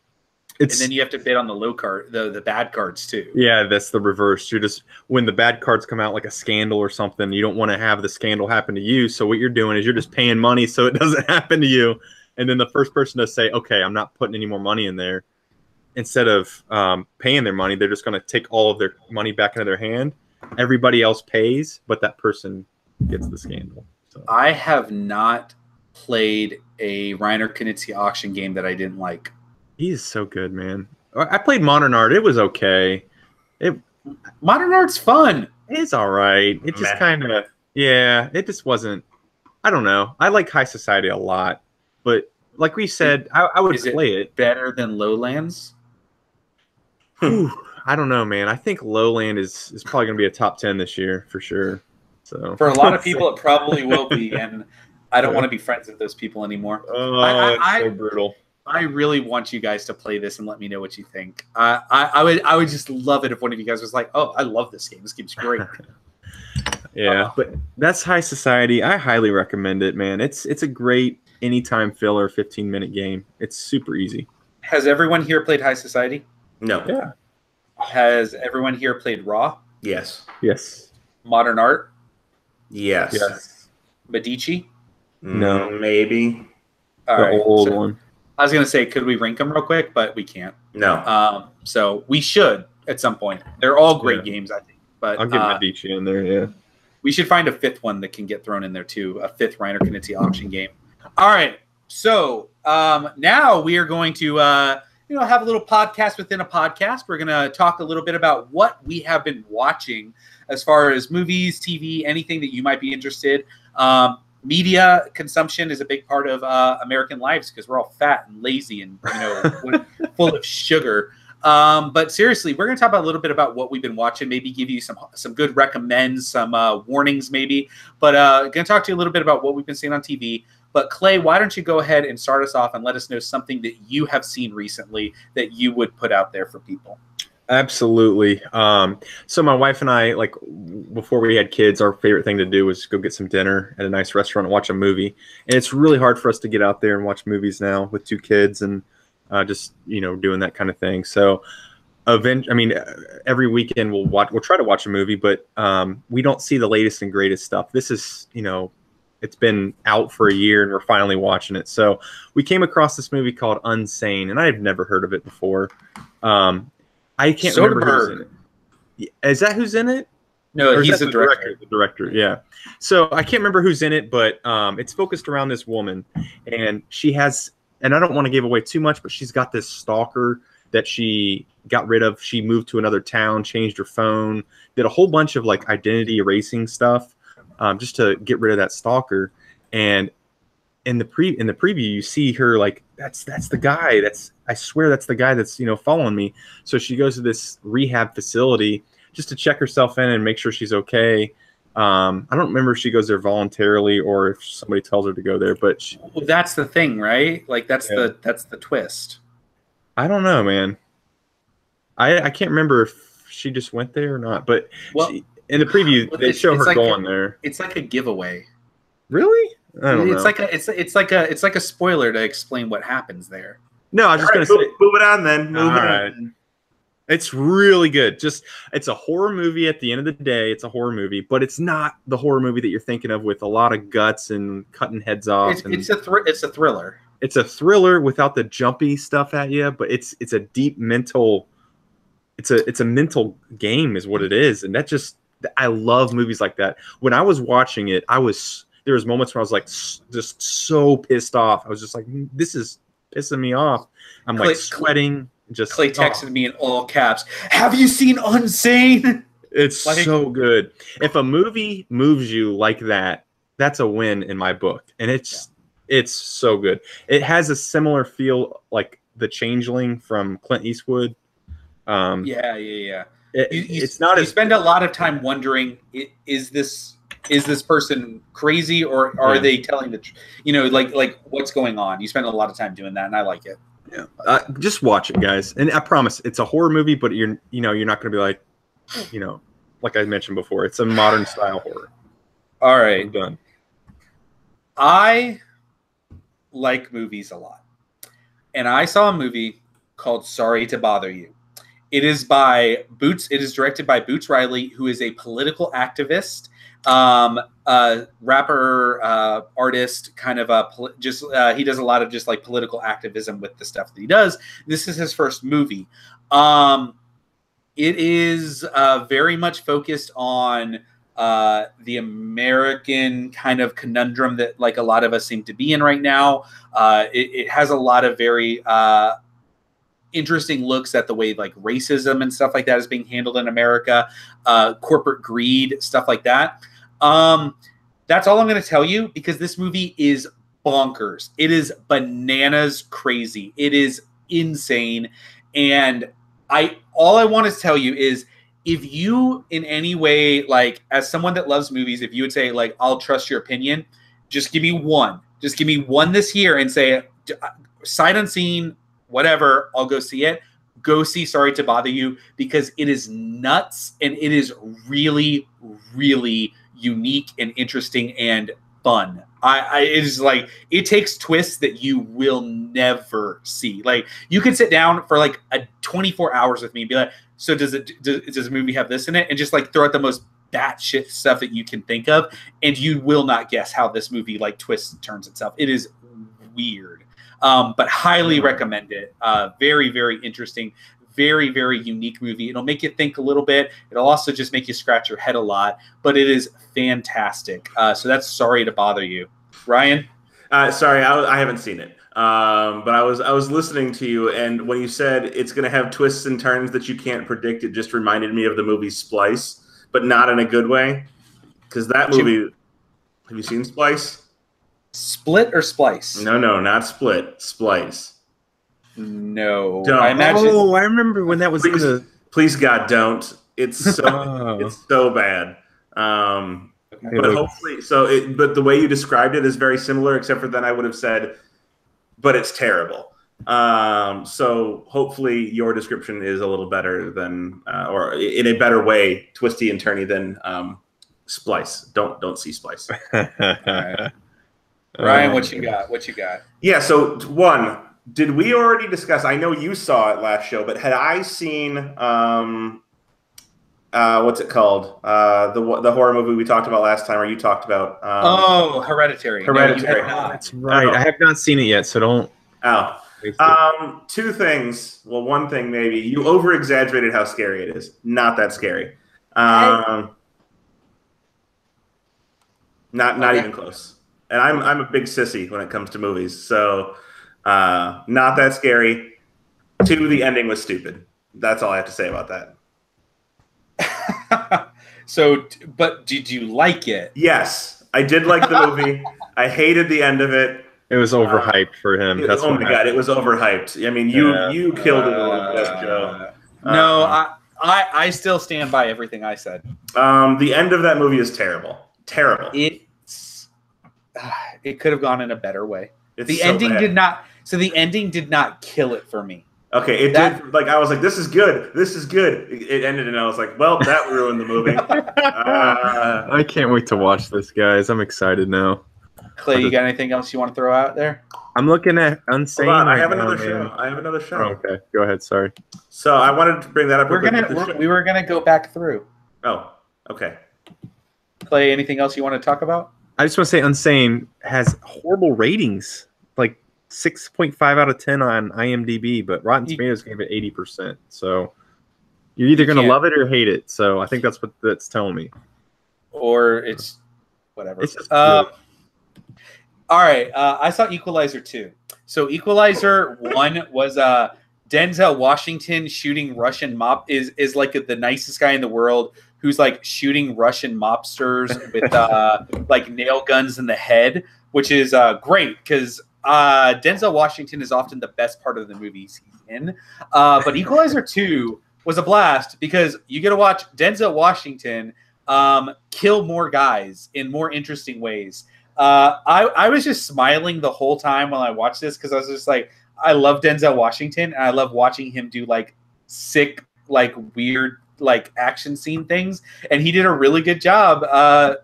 then you have to bid on the low card, the bad cards too. Yeah, that's the reverse. You're just, when the bad cards come out, like a scandal or something, you don't want to have the scandal happen to you. So what you're doing is you're just paying money so it doesn't happen to you. And then the first person to say, okay, I'm not putting any more money in there, instead of paying their money, they're just going to take all of their money back into their hand. Everybody else pays, but that person gets the scandal. So. I have not played a Reiner Knizia auction game that I didn't like. He is so good, man. I played Modern Art. It was okay. Modern Art's fun. It's all right. It just kind of, yeah, it just wasn't, I don't know. I like High Society a lot, but like we said, I would play it. Better than Lowlands? Whew, I don't know, man. I think Lowland is probably going to be a top 10 this year for sure. So for a lot of people, it probably will be, and I don't want to be friends with those people anymore. Oh, it's so brutal. I really want you guys to play this and let me know what you think. I would just love it if one of you guys was like, "Oh, I love this game. This game's great." Yeah, but that's High Society. I highly recommend it, man. It's a great anytime filler 15-minute game. It's super easy. Has everyone here played High Society? No. Yeah. Has everyone here played Raw? Yes. Yes. Modern Art? Yes. Yes. Medici? No. Maybe. The old one. I was going to say, could we rank them real quick? But we can't. No. So we should at some point. They're all great games, I think. But I'll get Medici in there, yeah. We should find a fifth one that can get thrown in there, too. A fifth Reiner Knizia auction game. All right. So now we are going to have a little podcast within a podcast. We're going to talk a little bit about what we have been watching as far as movies, TV, anything that you might be interested. Media consumption is a big part of American lives because we're all fat and lazy and full of sugar. But seriously, we're going to talk about a little bit about what we've been watching, maybe give you some good recommends, some warnings maybe. But going to talk to you a little bit about what we've been seeing on TV. But Clay, why don't you go ahead and start us off and let us know something that you have seen recently that you would put out there for people? Absolutely. So my wife and I, like before we had kids, our favorite thing to do was go get some dinner at a nice restaurant and watch a movie. And it's really hard for us to get out there and watch movies now with 2 kids and just doing that kind of thing. So, every weekend we'll try to watch a movie, but we don't see the latest and greatest stuff. This is it's been out for a year and we're finally watching it. So we came across this movie called Unsane, and I had never heard of it before. I can't remember who's in it. Is that who's in it? No, he's the director. The director, yeah. So I can't remember who's in it, but it's focused around this woman, and she has, and I don't want to give away too much, but she's got this stalker that she got rid of. She moved to another town, changed her phone, did a whole bunch of like identity erasing stuff just to get rid of that stalker. And in the preview, you see her like that's the guy. I swear that's the guy that's following me. So she goes to this rehab facility just to check herself in and make sure she's okay. I don't remember if she goes there voluntarily or if somebody tells her to go there. But well, that's the thing, right? Like that's the twist. I don't know, man. I can't remember if she just went there or not. But in the preview, they show her going there. It's like a giveaway. Really? I don't know. It's like a spoiler to explain what happens there. No, I was just going to say. Move it on then. Move it on. It's really good. It's a horror movie at the end of the day. It's a horror movie, but it's not the horror movie that you're thinking of with a lot of guts and cutting heads off. It's a thriller. It's a thriller without the jumpy stuff at you, but it's a deep mental. It's a mental game, is what it is, and I love movies like that. When I was watching it, there was moments where I was like just so pissed off. I was just like, this is pissing me off. I'm like sweating. Clay texted me in all caps, "Have you seen Unsane?" It's so good. If a movie moves you like that, that's a win in my book. And it's so good. It has a similar feel like The Changeling from Clint Eastwood. Yeah. It's not. You spend a lot of time wondering: is this person crazy, or are they telling the truth? Like what's going on? You spend a lot of time doing that, and I like it. Yeah, just watch it, guys. And I promise, it's a horror movie, but you're not going to be like, like I mentioned before, it's a modern style horror. All right, I'm done. I like movies a lot, and I saw a movie called Sorry to Bother You. It is by Boots. It is directed by Boots Riley, who is a political activist, rapper, artist, kind of he does a lot of just like political activism with the stuff that he does. This is his first movie. It is very much focused on the American kind of conundrum that like a lot of us seem to be in right now. It has a lot of very interesting looks at the way like racism and stuff like that is being handled in America, corporate greed, stuff like that. That's all I'm going to tell you, because this movie is bonkers. It is bananas crazy. It is insane. And all I want to tell you is, if you in any way, like as someone that loves movies, if you would say like, I'll trust your opinion, just give me one. Just give me one this year and say, sight unseen, whatever, I'll go see it. Go see Sorry to Bother You, because it is nuts and it is really, really unique and interesting and fun. It is like, it takes twists that you will never see. Like, you could sit down for like 24 hours with me and be like, so does the movie have this in it? And just like throw out the most batshit stuff that you can think of, and you will not guess how this movie like twists and turns itself. It is weird, but highly recommend it. Very, very interesting. Very, very unique movie. It'll make you think a little bit. It'll also just make you scratch your head a lot, but it is fantastic. So that's Sorry to Bother You. Ryan? Sorry, I haven't seen it. But I was listening to you, and when you said it's going to have twists and turns that you can't predict, it just reminded me of the movie Splice, but not in a good way. Because that movie, have you seen Splice? Split or Splice? No, not Split. Splice. No. Don't. I imagine. Oh, I remember when that was in the. Please, God, don't. It's so it's so bad. But hopefully, but the way you described it is very similar, except for then I would have said, but it's terrible. So hopefully your description is a little better than, or in a better way, twisty and turny than Splice. Don't see Splice. All right. Ryan, what you got? What you got? Yeah. So one, did we already discuss? I know you saw it last show, but had I seen what's it called? The horror movie we talked about last time, or you talked about? Hereditary. Hereditary. No, that's right. I have not seen it yet, so don't. Oh. Two things. Well, one thing maybe. You over-exaggerated how scary it is. Not that scary. Not even close. And I'm a big sissy when it comes to movies, so not that scary. Two, the ending was stupid. That's all I have to say about that. So, but did you like it? Yes, I did like the movie. I hated the end of it. It was overhyped for him. Oh my god, it was overhyped. I mean, you killed it a little bit, Joe. No, I still stand by everything I said. The end of that movie is terrible. Terrible. It could have gone in a better way. The ending did not. So the ending did not kill it for me. Okay, it did. Like, I was like, this is good. This is good. It ended, and I was like, well, that ruined the movie. I can't wait to watch this, guys. I'm excited now. Clay, you got anything else you want to throw out there? I'm looking at Unsane. Hold on, I have another show. Oh, okay, go ahead. Sorry. So I wanted to bring that up. We were gonna go back through. Oh, okay. Clay, anything else you want to talk about? I just want to say Unsane has horrible ratings, like 6.5 out of 10 on IMDb, but Rotten Tomatoes gave it 80%. So you're either going to love it or hate it. So I think that's what that's telling me. Or it's whatever. It's just all right. I saw Equalizer 2. So Equalizer 1 was Denzel Washington shooting Russian is like the nicest guy in the world, who's like shooting Russian mobsters with like nail guns in the head, which is great because Denzel Washington is often the best part of the movies he's in. But Equalizer 2 was a blast because you get to watch Denzel Washington kill more guys in more interesting ways. I was just smiling the whole time while I watched this because I was just like, I love Denzel Washington, and I love watching him do like sick, like weird, like action scene things, and he did a really good job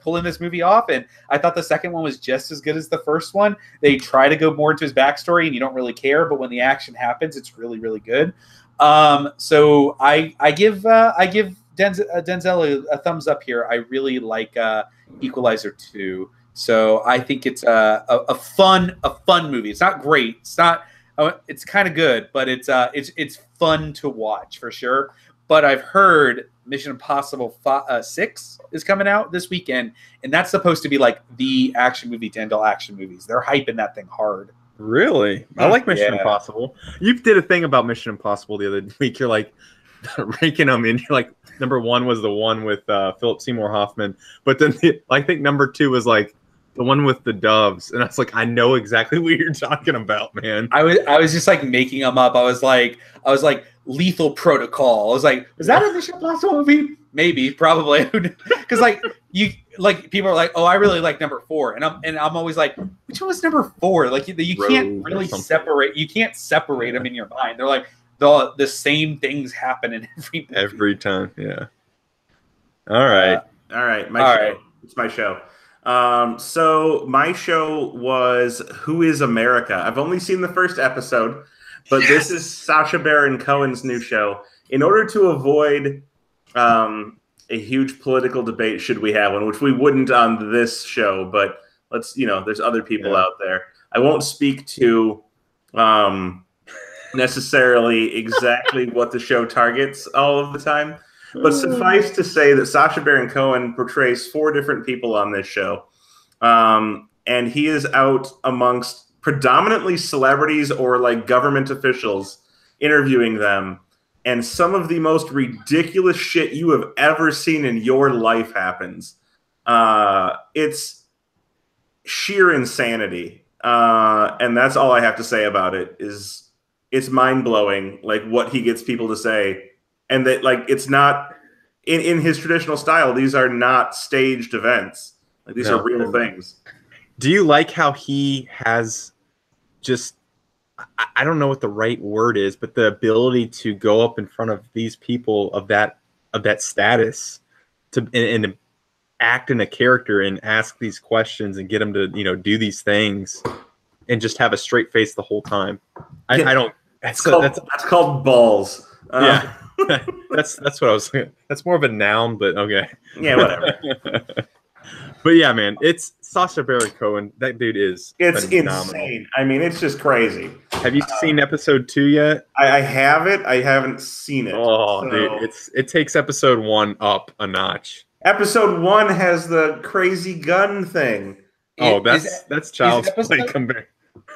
pulling this movie off. And I thought the second one was just as good as the first one. They try to go more into his backstory, and you don't really care, but when the action happens, it's really, really good. So I give Denzel a thumbs up here. I really like Equalizer 2. So I think it's a fun movie. It's not great. It's not. It's kind of good, but it's fun to watch for sure. But I've heard Mission Impossible 6 is coming out this weekend, and that's supposed to be like the action movie to end all action movies. They're hyping that thing hard. Really? I like Mission Yeah. Impossible. You did a thing about Mission Impossible the other week. You're like ranking them in. You're like, number 1 was the one with Philip Seymour Hoffman, but then I think number 2 was like the one with the doves, and I was like, I know exactly what you're talking about, man. I was just like making them up. I was like Lethal Protocol. I was like, is that a Mission Impossible movie? Maybe, probably, because people are like, oh, I really like number 4, and I'm always like, which one was number 4? Like you can't really separate. You can't separate them in your mind. They're like the same things happen in every time. Yeah. All right. All right. My show. It's my show. So my show was Who is America? I've only seen the first episode, but this is Sacha Baron Cohen's new show. In order to avoid a huge political debate, should we have one, which we wouldn't on this show, but let's, there's other people out there. I won't speak to necessarily exactly what the show targets all of the time. But suffice to say that Sacha Baron Cohen portrays 4 different people on this show. And he is out amongst predominantly celebrities or like government officials, interviewing them. And some of the most ridiculous shit you have ever seen in your life happens. It's sheer insanity. And that's all I have to say about it. Is it's mind-blowing, like what he gets people to say. And that, like, it's not in his traditional style. These are not staged events. Like, these are real things. Do you like how he has just, I don't know what the right word is, but the ability to go up in front of these people of that status and act in a character and ask these questions and get them to, do these things and just have a straight face the whole time? I don't. That's called balls. Yeah. that's what I was saying. That's more of a noun, but okay. Yeah, whatever. But yeah, man, it's Sacha Baron Cohen. That dude is insane. I mean, it's just crazy. Have you seen episode 2 yet? I have it. I haven't seen it. Oh, so. Dude, it takes episode 1 up a notch. Episode 1 has the crazy gun thing. That's child's play compared.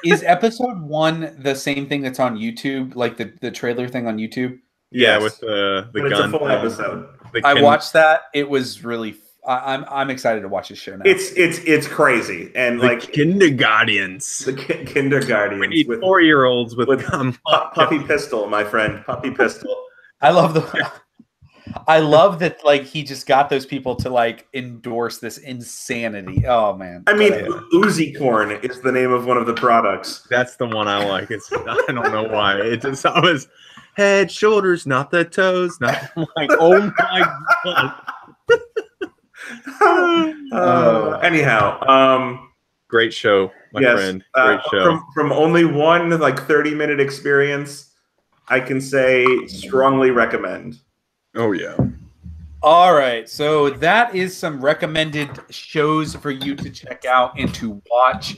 Is episode 1 the same thing that's on YouTube, like the trailer thing on YouTube? Yeah, yes. With the gun. It's a full episode. I watched that. It was really. I'm excited to watch this show now. It's crazy, and the like kindergartens. The kindergartens. We need 4-year-olds with puppy pistol, my friend. Puppy pistol. I love that. Like he just got those people to like endorse this insanity. Oh man. I mean, Uzi Corn is the name of one of the products. That's the one I like. I don't know why. It just was head, shoulders, not the toes. Not like, oh my god. Anyhow, great show, my friend. Great show. From only one like 30-minute experience, I can say strongly recommend. Oh yeah. All right, so that is some recommended shows for you to check out and to watch.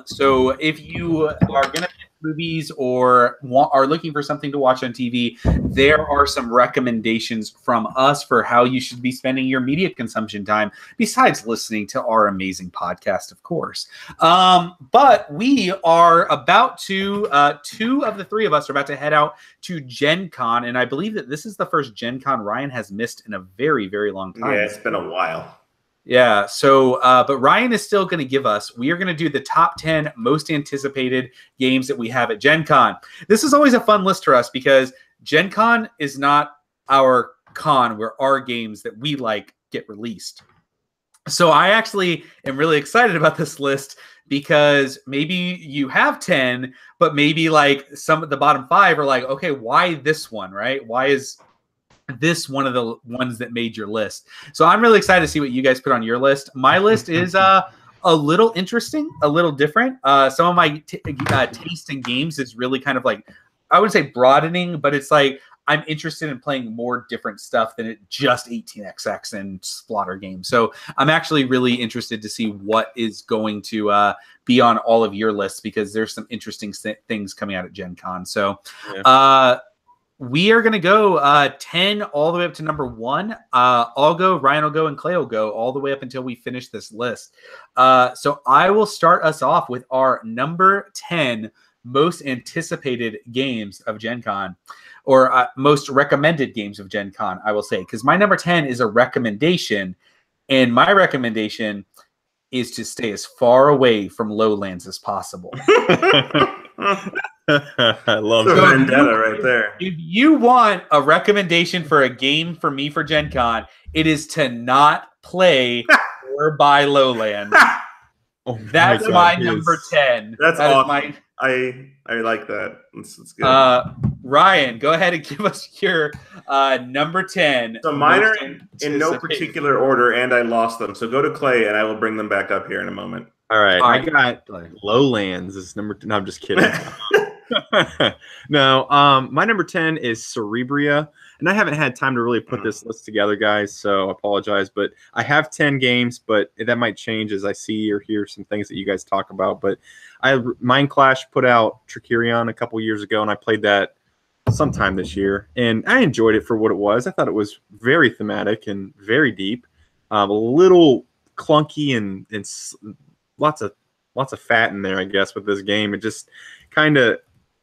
So if you are gonna movies or are looking for something to watch on TV, there are some recommendations from us for how you should be spending your media consumption time, besides listening to our amazing podcast, of course. But we are about to, 2 of the 3 of us are about to head out to GenCon, and I believe that this is the first GenCon Ryan has missed in a very, very long time. Yeah, it's been a while. Yeah, so, but Ryan is still going to give us, we are going to do the top 10 most anticipated games that we have at GenCon. This is always a fun list for us because GenCon is not our con where our games that we like get released. So I actually am really excited about this list because maybe you have 10, but maybe like some of the bottom 5 are like, okay, why this one, right? Why is this one of the ones that made your list? So I'm really excited to see what you guys put on your list. My list is a little interesting, a little different. Some of my taste in games is really kind of like, I would say broadening, but it's like I'm interested in playing more different stuff than just 18xx and Splotter games. So I'm actually really interested to see what is going to be on all of your lists because there's some interesting things coming out at Gen Con. So we are going to go 10 all the way up to number 1. I'll go, Ryan will go, and Clay will go all the way up until we finish this list. So I will start us off with our number 10 most anticipated games of Gen Con, or most recommended games of Gen Con, I will say, because my number 10 is a recommendation, and my recommendation is to stay as far away from lowlands as possible. I love So that. vendetta right there. If you want a recommendation for a game for me for Gen Con, it is to not play or buy lowlands. Oh That's God, my he number is- 10. That's That is awesome. I like that. It's good. Ryan, go ahead and give us your number 10. So mine are most in no anticipated. particular order, and I lost them. So go to Clay, and I will bring them back up here in a moment. All right, All I right. got lowlands is number. No, I'm just kidding. No, my number 10 is Cerebria, and I haven't had time to really put this list together, guys, so I apologize, but I have 10 games, but that might change as I see or hear some things that you guys talk about. But Mind Clash put out Tricerion a couple years ago, and I played that sometime this year, and I enjoyed it for what it was. I thought it was very thematic and very deep, a little clunky and lots of fat in there, I guess, with this game. It just kind of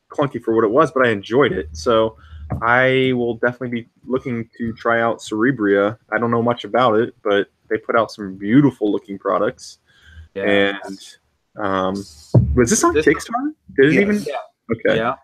clunky for what it was, but I enjoyed it. So I will definitely be looking to try out Cerebria. I don't know much about it, but they put out some beautiful looking products. Yeah. And was this on Kickstarter? Did it Yes. even? Yeah. Okay. Yeah.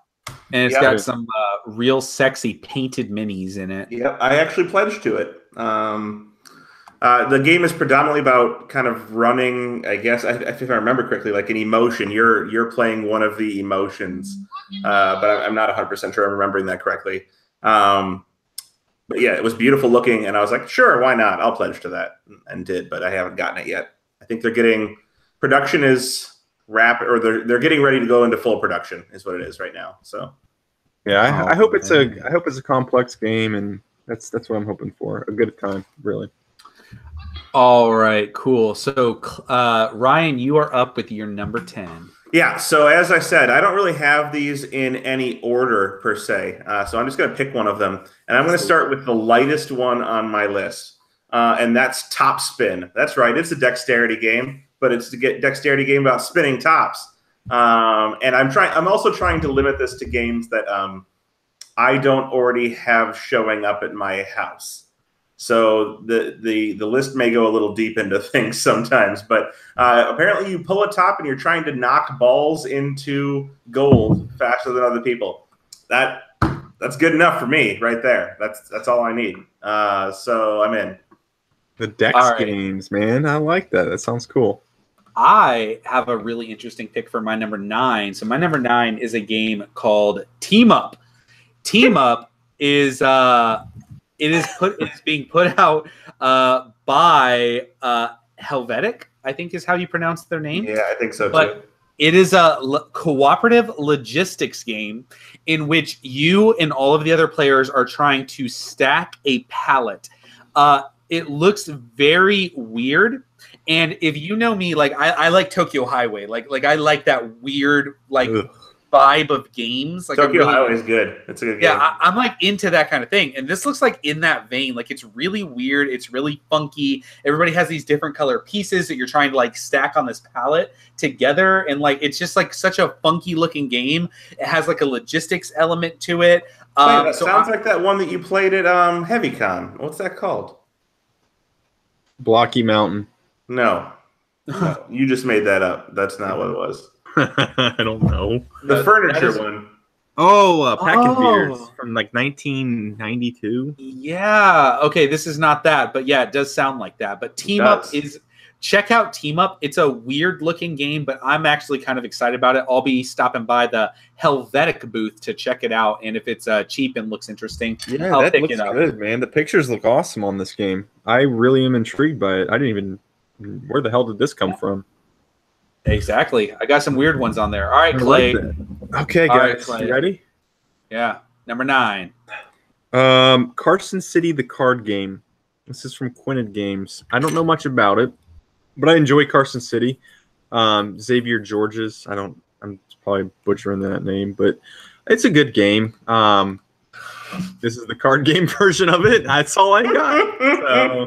And it's Yeah. got some real sexy painted minis in it. Yep, I actually pledged to it. The game is predominantly about kind of running, I guess, if I remember correctly, like an emotion. You're playing one of the emotions, but I'm not 100% sure I'm remembering that correctly. But yeah, it was beautiful looking, and I was like, sure, why not? I'll pledge to that, and did, but I haven't gotten it yet. I think they're getting production is rapid, or they're getting ready to go into full production, is what it is right now. So Yeah, Oh, I hope it's man. I hope it's a complex game, and that's what I'm hoping for. A good time, really. All right, cool. So, Ryan, you are up with your number 10. yeah, so as I said, I don't really have these in any order per se. So I'm just going to pick one of them, and I'm going to start with the lightest one on my list, and that's Top Spin. That's right, it's a dexterity game, but it's a dexterity game about spinning tops. And I'm also trying to limit this to games that I don't already have showing up at my house. So the list may go a little deep into things sometimes, but apparently you pull a top and you're trying to knock balls into gold faster than other people. That's good enough for me right there. That's all I need. So I'm in. The Dex All right. games, man. I like that. That sounds cool. I have a really interesting pick for my number 9. So my number 9 is a game called Team Up. Team Up is it is being put out by Helvetic, I think is how you pronounce their name. Yeah, I think so too. But it is a cooperative logistics game in which you and all of the other players are trying to stack a pallet. It looks very weird. And if you know me, like I like Tokyo Highway, like I like that weird vibe of games. Like Tokyo Highway is good. It's a good game. Yeah, I'm like into that kind of thing, and this looks like in that vein. Like it's really weird, it's really funky. Everybody has these different color pieces that you're trying to like stack on this palette together, and like it's just like such a funky looking game. It has like a logistics element to it. Wait, that sounds like that one that you played at HeavyCon. What's that called? Blocky Mountain. No, you just made that up. That's not what it was. I don't know. The furniture one. Oh, Packet Oh. Beers from like 1992. Yeah. Okay, this is not that, but yeah, it does sound like that. But Team Up is check out Team Up. It's a weird looking game, but I'm actually kind of excited about it. I'll be stopping by the Helvetic booth to check it out, and if it's cheap and looks interesting, Yeah, I'll that pick looks it up. good, man. The pictures look awesome on this game. I really am intrigued by it. I didn't even. Where the hell did this come from? Exactly. I got some weird ones on there. All right, I Clay. like that. Okay, All right, guys, Clay. you ready? Yeah. Number 9. Carson City, the card game. This is from Quinted Games. I don't know much about it, but I enjoy Carson City. Xavier Georges. I'm probably butchering that name, but it's a good game. This is the card game version of it. That's all I got.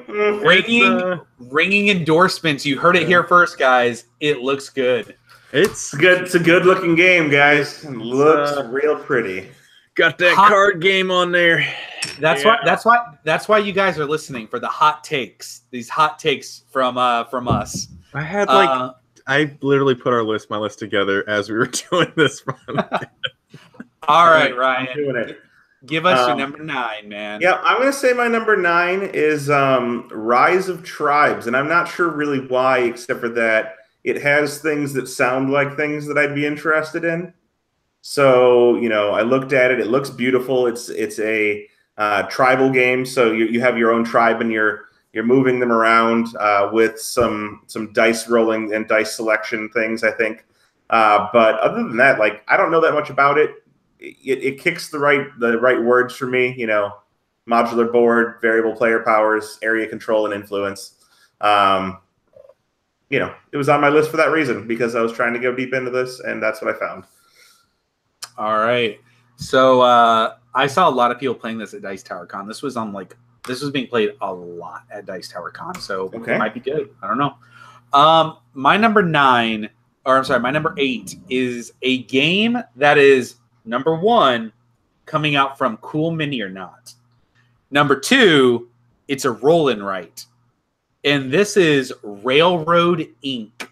So, ringing endorsements. You heard it here first, guys. It looks good. It's good. It's a good looking game, guys. It looks real pretty. Got that card game on there. That's why you guys are listening for the hot takes. These hot takes from us. I had I literally put my list together as we were doing this. All right, Ryan. Give us your number 9, man. Yeah, I'm going to say my number 9 is Rise of Tribes, and I'm not sure really why, except for that it has things that sound like things that I'd be interested in. So, I looked at it. It looks beautiful. It's a tribal game, so you have your own tribe, and you're moving them around with some dice rolling and dice selection things, I think. But other than that, I don't know that much about it. It kicks the right words for me, modular board, variable player powers, area control, and influence. It was on my list for that reason, because I was trying to go deep into this, and that's what I found. All right. So I saw a lot of people playing this at Dice Tower Con. This was being played a lot at Dice Tower Con, so it might be good. I don't know. My number 8 is a game that is number 1 coming out from Cool Mini or Not. Number 2, it's a roll and write. And this is Railroad Inc.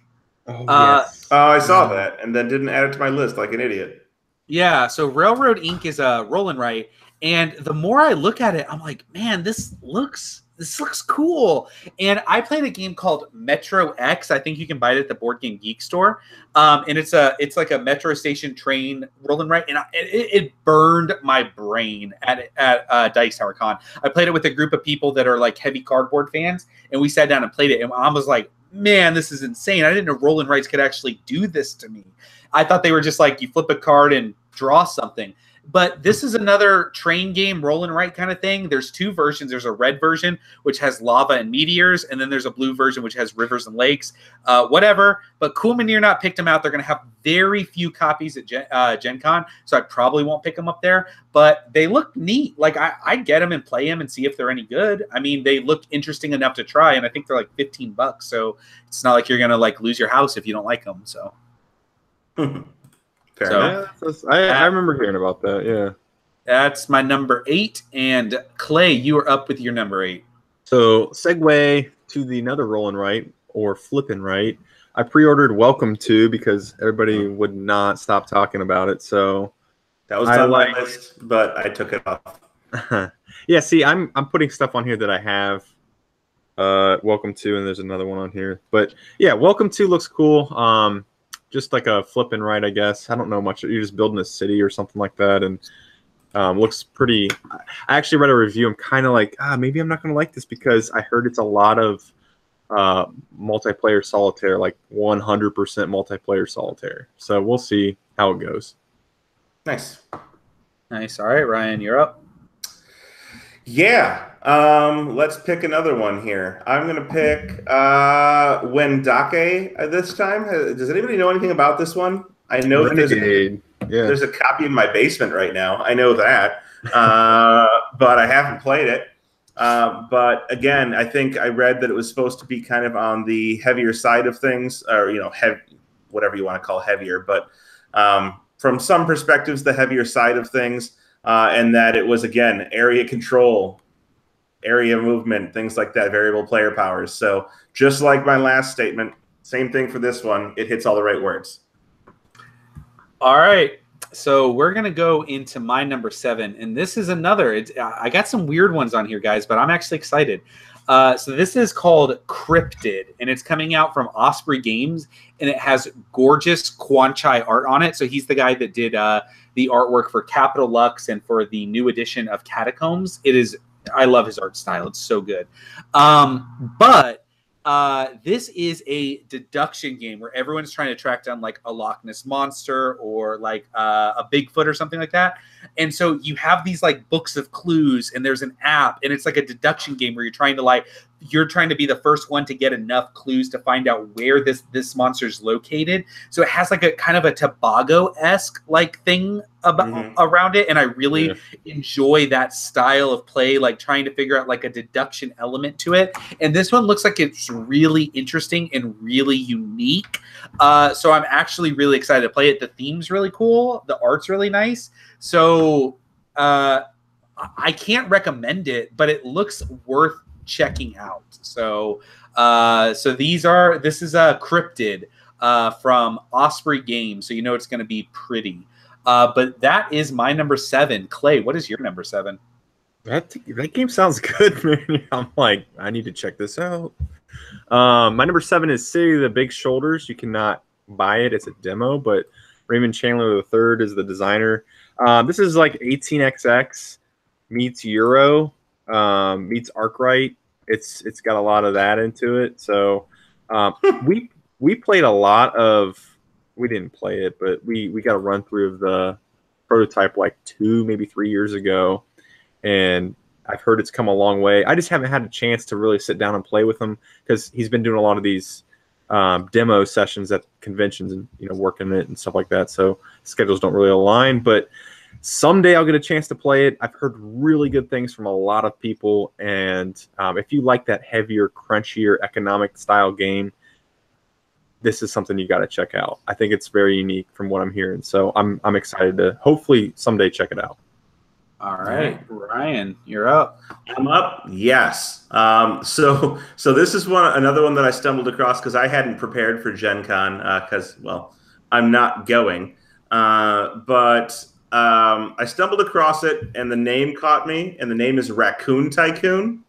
Oh, yes. I saw that and then didn't add it to my list like an idiot. Yeah, so Railroad Inc. is a roll and write. And the more I look at it, I'm like, man, this looks cool. And I played a game called Metro X. I think you can buy it at the Board Game Geek store. And it's like a metro station train roll and write. And it burned my brain at Dice Tower Con. I played it with a group of people that are like heavy cardboard fans, and we sat down and played it. And I was like, man, this is insane. I didn't know roll and writes could actually do this to me. I thought they were just like you flip a card and draw something. But this is another train game, roll and write kind of thing. There's 2 versions. There's a red version, which has lava and meteors, and then there's a blue version, which has rivers and lakes, whatever. But Cool Mini or Not picked them out. They're going to have very few copies at GenCon, so I probably won't pick them up there. But they look neat. I'd get them and play them and see if they're any good. I mean, they look interesting enough to try, and I think they're like $15. So it's not like you're going to lose your house if you don't like them. So. Fair enough. I remember hearing about that. Yeah, that's my number 8. And Clay, you are up with your number 8. So segue to the another roll and write or flip and write. I pre-ordered Welcome To because everybody would not stop talking about it. So that was on my list, but I took it off. Yeah, see, I'm putting stuff on here that I have. Welcome To, and there's another one on here. But yeah, Welcome To looks cool. Just like a flip and write, I guess. I don't know much. You're just building a city or something like that, and looks pretty. I actually read a review. I'm kind of like, maybe I'm not going to like this because I heard it's a lot of multiplayer solitaire, like 100% multiplayer solitaire. So we'll see how it goes. Nice. All right, Ryan, you're up. Yeah. Let's pick another one here. I'm going to pick Wendake this time. Does anybody know anything about this one? I know that there's a copy in my basement right now. I know that. But I haven't played it. But again, I think I read that it was supposed to be kind of on the heavier side of things, or, whatever you want to call heavier. But from some perspectives, the heavier side of things. And that it was, again, area control, area movement, things like that, variable player powers. So just like my last statement, same thing for this one. It hits all the right words. All right. So we're going to go into my number 7. And this is another. I got some weird ones on here, guys, but I'm actually excited. So this is called Cryptid, and it's coming out from Osprey Games, and it has gorgeous Kwanchai art on it. So he's the guy that did the artwork for Capital Lux and for the new edition of Catacombs. I love his art style. It's so good. But this is a deduction game where everyone's trying to track down like a Loch Ness monster or like a Bigfoot or something like that. And so you have these like books of clues, and there's an app, and it's like a deduction game where you're trying to you're trying to be the first one to get enough clues to find out where this monster is located. So it has like a kind of a Tobago-esque like thing around it, and I really enjoy that style of play, like trying to figure out like a deduction element to it. And this one looks like it's really interesting and really unique. So I'm actually really excited to play it. The theme's really cool. The art's really nice. So I can't recommend it, but it looks worth checking out. So this is Cryptid from Osprey Games. So you know it's going to be pretty. But that is my number 7. Clay, what is your number 7? That game sounds good, man. I'm like, I need to check this out. My number 7 is City of the Big Shoulders. You cannot buy it. It's a demo, but Raymond Chandler III is the designer. This is like 18xx meets Euro, meets Arkwright. It's got a lot of that into it. So we played a lot of. We didn't play it, but we got a run through of the prototype like 2, maybe 3 years ago, and I've heard it's come a long way. I just haven't had a chance to really sit down and play with him because he's been doing a lot of these demo sessions at conventions and working it and stuff like that. So schedules don't really align, but someday I'll get a chance to play it. I've heard really good things from a lot of people, and if you like that heavier, crunchier, economic style game, this is something you got to check out. I think it's very unique from what I'm hearing. So I'm excited to hopefully someday check it out. All right, Ryan, you're up. I'm up. Yes. So this is another one that I stumbled across because I hadn't prepared for GenCon because, well, I'm not going. But I stumbled across it, and the name caught me, and the name is Raccoon Tycoon.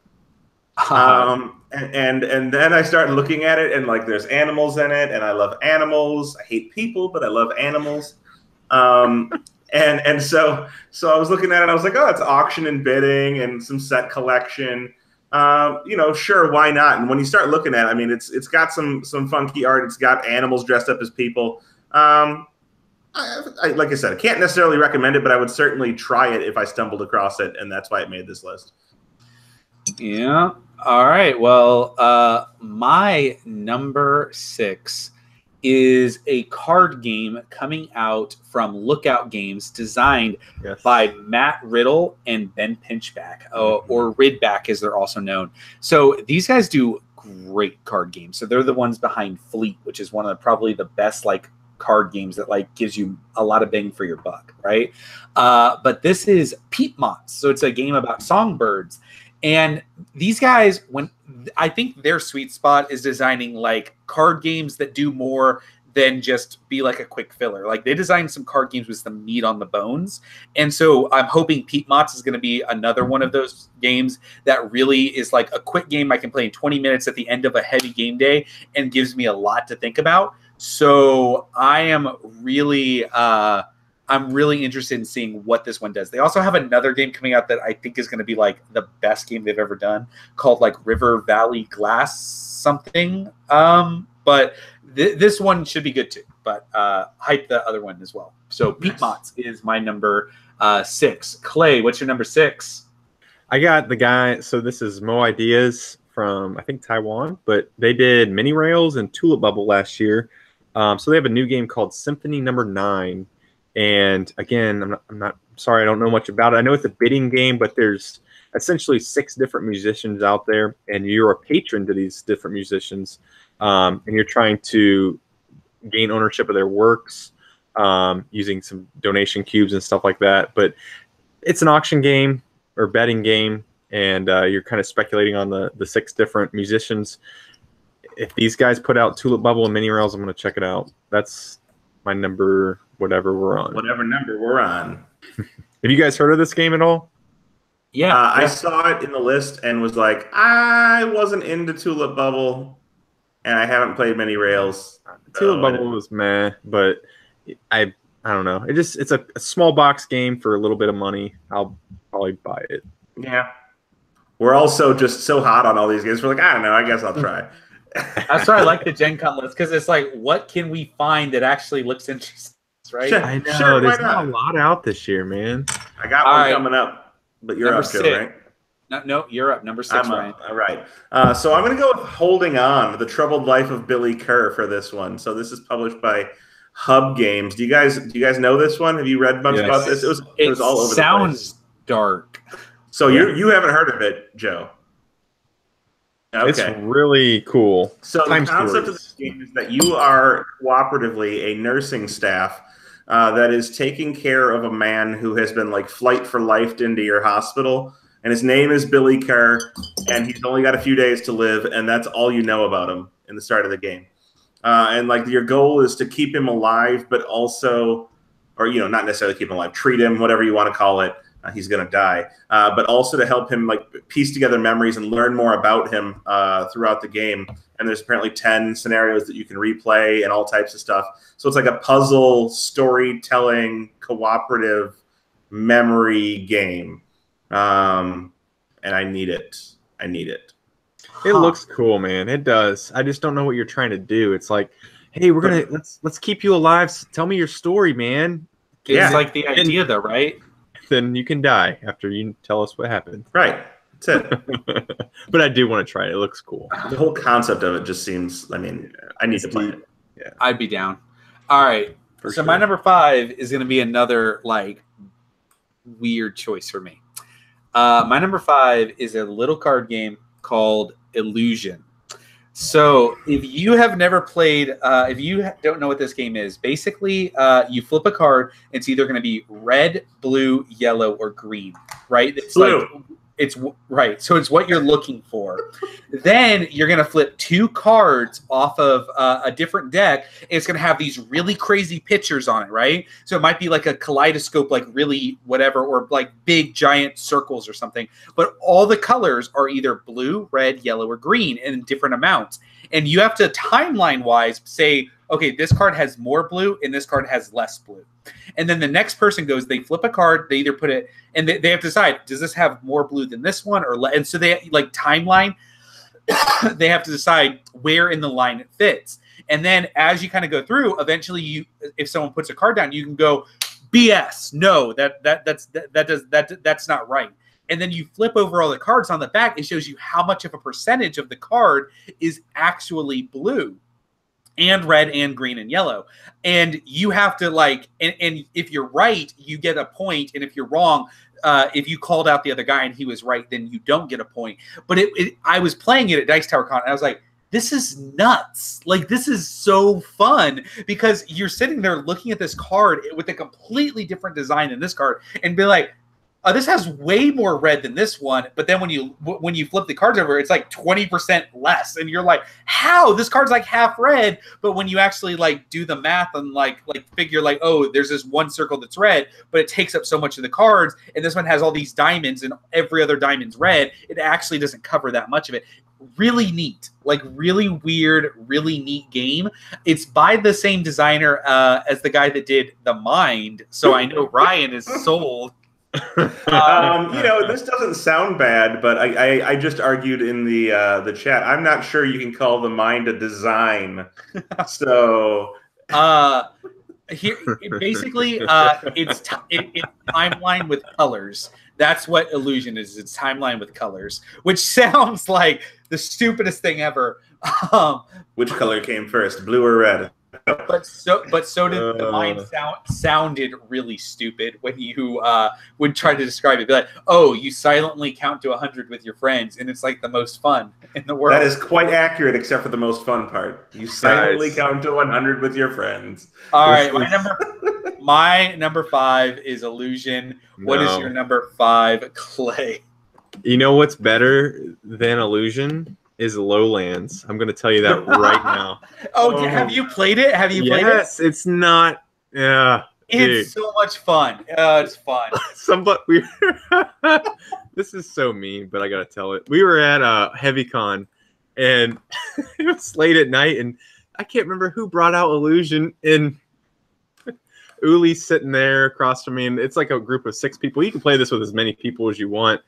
And then I started looking at it, and like there's animals in it, and I love animals. I hate people, but I love animals. And so I was looking at it, and I was like, oh, it's auction and bidding and some set collection. Sure, why not? And when you start looking at it, I mean, it's got some funky art. It's got animals dressed up as people. Like I said, I can't necessarily recommend it, but I would certainly try it if I stumbled across it, and that's why it made this list. Yeah. All right. Well, my number 6 is a card game coming out from Lookout Games, designed by Matt Riddle and Ben Pinchback, or Ridback as they're also known. So these guys do great card games. So they're the ones behind Fleet, which is one of probably the best card games that gives you a lot of bang for your buck, right? But this is Peat Moths. So it's a game about songbirds. And these guys, I think their sweet spot is designing card games that do more than just be like a quick filler. Like they designed some card games with some meat on the bones. And so I'm hoping Peat Moths is going to be another one of those games that really is like a quick game I can play in 20 minutes at the end of a heavy game day and gives me a lot to think about. So I am really I'm really interested in seeing what this one does. They also have another game coming out that I think is going to be the best game they've ever done, called River Valley Glass something. But this one should be good too. But hype the other one as well. So Peat Moths is my number 6. Clay, what's your number 6? I got the guy. So this is Mo Ideas from I think Taiwan, but they did Mini Rails and Tulip Bubble last year. So they have a new game called Symphony Number 9. And again, I'm sorry, I don't know much about it. I know it's a bidding game, but there's essentially 6 different musicians out there, and you're a patron to these different musicians, and you're trying to gain ownership of their works using some donation cubes and stuff like that. But it's an auction game or betting game, and you're kind of speculating on the 6 different musicians. If these guys put out Tulip Bubble and Mini Rails, I'm going to check it out. That's my number, whatever we're on. Whatever number we're on. Have you guys heard of this game at all? Yeah. I saw it in the list and was like, I wasn't into Tulip Bubble, and I haven't played Mini Rails. Tulip Bubble was meh, but I don't know. It's a small box game for a little bit of money. I'll probably buy it. Yeah. We're also just so hot on all these games. We're like, I don't know. I guess I'll try. That's why I like the Gen Con list, because it's like, what can we find that actually looks interesting, right? I know. There's not a lot out this year, man. I got one coming up, but you're up, Joe, right? No, you're up. Number 6, Ryan. All right. So I'm going to go with Holding On, The Troubled Life of Billy Kerr for this one. So this is published by Hub Games. Do you guys know this one? Have you read much about this? It was all over the place. Sounds dark. So you haven't heard of it, Joe? Okay. It's really cool. So the concept of this game is that you are cooperatively a nursing staff that is taking care of a man who has been like flight for life into your hospital. And his name is Billy Kerr, and he's only got a few days to live, and that's all you know about him in the start of the game. And like your goal is to keep him alive, but also, or not necessarily keep him alive, treat him, whatever you want to call it. He's going to die, but also to help him like piece together memories and learn more about him throughout the game. And there's apparently 10 scenarios that you can replay and all types of stuff. So it's like a puzzle, storytelling, cooperative memory game. And I need it. It looks cool, man. It does. I just don't know what you're trying to do. It's like, hey, let's keep you alive. Tell me your story, man. It's like the idea, though, right? Then you can die after you tell us what happened. Right. That's it. But I do want to try it. It looks cool. The whole concept of it just seems, I need to play it. Yeah. I'd be down. All right. So my number 5 is going to be another like weird choice for me. My number 5 is a little card game called Illusion. So if you have never played, if you don't know what this game is, basically you flip a card. It's either going to be red, blue, yellow, or green, right? It's blue. like it's right. So it's what you're looking for. Then you're going to flip 2 cards off of a different deck. And it's going to have these really crazy pictures on it, right? So it might be like a kaleidoscope, like really whatever, or like big giant circles or something. But all the colors are either blue, red, yellow, or green in different amounts. And you have to timeline-wise say, okay, this card has more blue and this card has less blue. And then the next person goes, they flip a card, they either put it, and they have to decide, does this have more blue than this one? And so they like timeline, they have to decide where in the line it fits. And then as you kind of go through, eventually if someone puts a card down, you can go, BS, no, that's not right. And then you flip over all the cards on the back, it shows you how much of a percentage of the card is actually blue. And red and green and yellow. And you have to like, and if you're right, you get a point. And if you're wrong, if you called out the other guy and he was right, then you don't get a point. But I was playing it at Dice Tower Con and I was like, this is nuts. Like, this is so fun because you're sitting there looking at this card with a completely different design than this card and be like, this has way more red than this one, but then when you flip the cards over, it's like 20% less, and you're like, "How? This card's like half red." But when you actually like do the math and like figure like, "Oh, there's this one circle that's red, but it takes up so much of the cards, and this one has all these diamonds, and every other diamond's red," it actually doesn't cover that much of it. Really neat, like really weird, really neat game. It's by the same designer as the guy that did The Mind, so I know Ryan is sold. This doesn't sound bad, but I just argued in the chat. I'm not sure you can call The Mind a design. So here, basically, it's timeline with colors. That's what Illusion is. It's timeline with colors, which sounds like the stupidest thing ever. Which color came first, blue or red? But so did The Mind sounded really stupid when you would try to describe it. Be like, oh, you silently count to 100 with your friends, and it's like the most fun in the world. That is quite accurate, except for the most fun part. You silently count to 100 with your friends. All right, my number 5 is Illusion. What is your number 5, Clay? You know what's better than Illusion? Is Lowlands. I'm going to tell you that right now. Have you played it? Have you played it? Yes, it's not. Yeah. It's so much fun. It's fun. This is so mean, but I got to tell it. We were at HeavyCon, and it was late at night, and I can't remember who brought out Illusion, and Uli's sitting there across from me, and it's like a group of 6 people. You can play this with as many people as you want,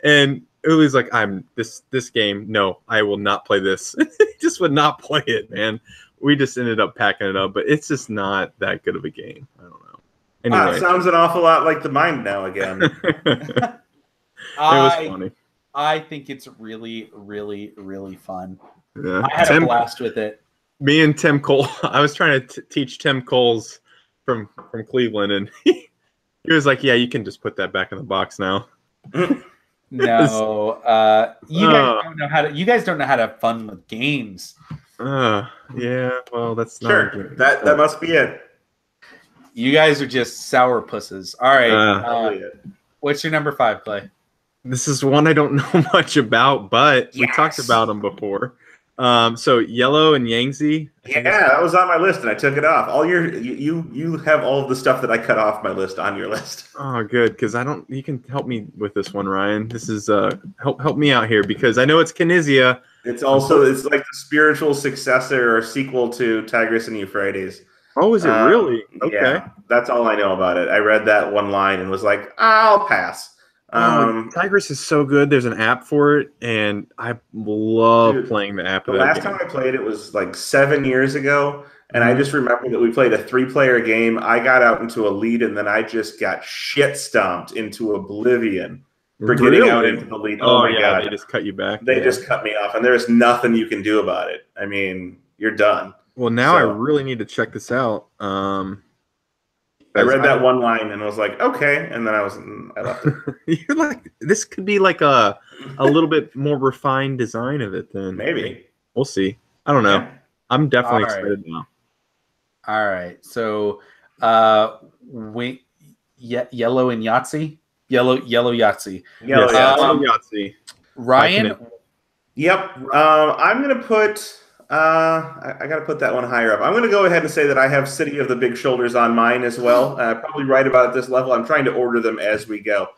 and Uli's like, this game, no, I will not play this. He just would not play it, man. We just ended up packing it up, but it's just not that good of a game. I don't know. Anyway. It sounds an awful lot like The Mind now again. It was funny. I think it's really, really, really fun. Yeah. I had a blast with it. Me and Tim Cole, I was trying to teach Tim Coles from Cleveland, and he was like, "Yeah, you can just put that back in the box now." No, you guys don't know how to have fun with games. Yeah, well, that's not sure. That must be it. You guys are just sour pusses. All right, what's your number 5, Clay? This is one I don't know much about, but we talked about them before. So Yellow and Yangtze. Yeah, that was on my list, and I took it off. You have all of the stuff that I cut off my list on your list. Oh, good, because I don't. You can help me with this one, Ryan. This is help me out here because I know it's Kinesia. It's like the spiritual successor or sequel to Tigris and Euphrates. Oh, is it really? Okay, yeah, that's all I know about it. I read that one line and was like, I'll pass. Tigris is so good. There's an app for it, and I love playing the app. The last time I played it was like 7 years ago, and I just remember that we played a 3-player game. I got out into a lead, and then I just got shit stomped into oblivion for getting out into the lead. Oh my god! They just cut you back. They just cut me off, and there's nothing you can do about it. I mean, you're done. Well, now I really need to check this out. I read that one line and was like, okay, and then I left it. You're like, this could be like a little bit more refined design of it then. Maybe. We'll see. I don't know. Yeah. I'm definitely excited now. All right. So Yellow and Yahtzee? Yellow Yahtzee. Yellow Yahtzee. Ryan? Yep. I'm going to put... I got to put that one higher up. I'm going to go ahead and say that I have City of the Big Shoulders on mine as well. Probably right about at this level. I'm trying to order them as we go.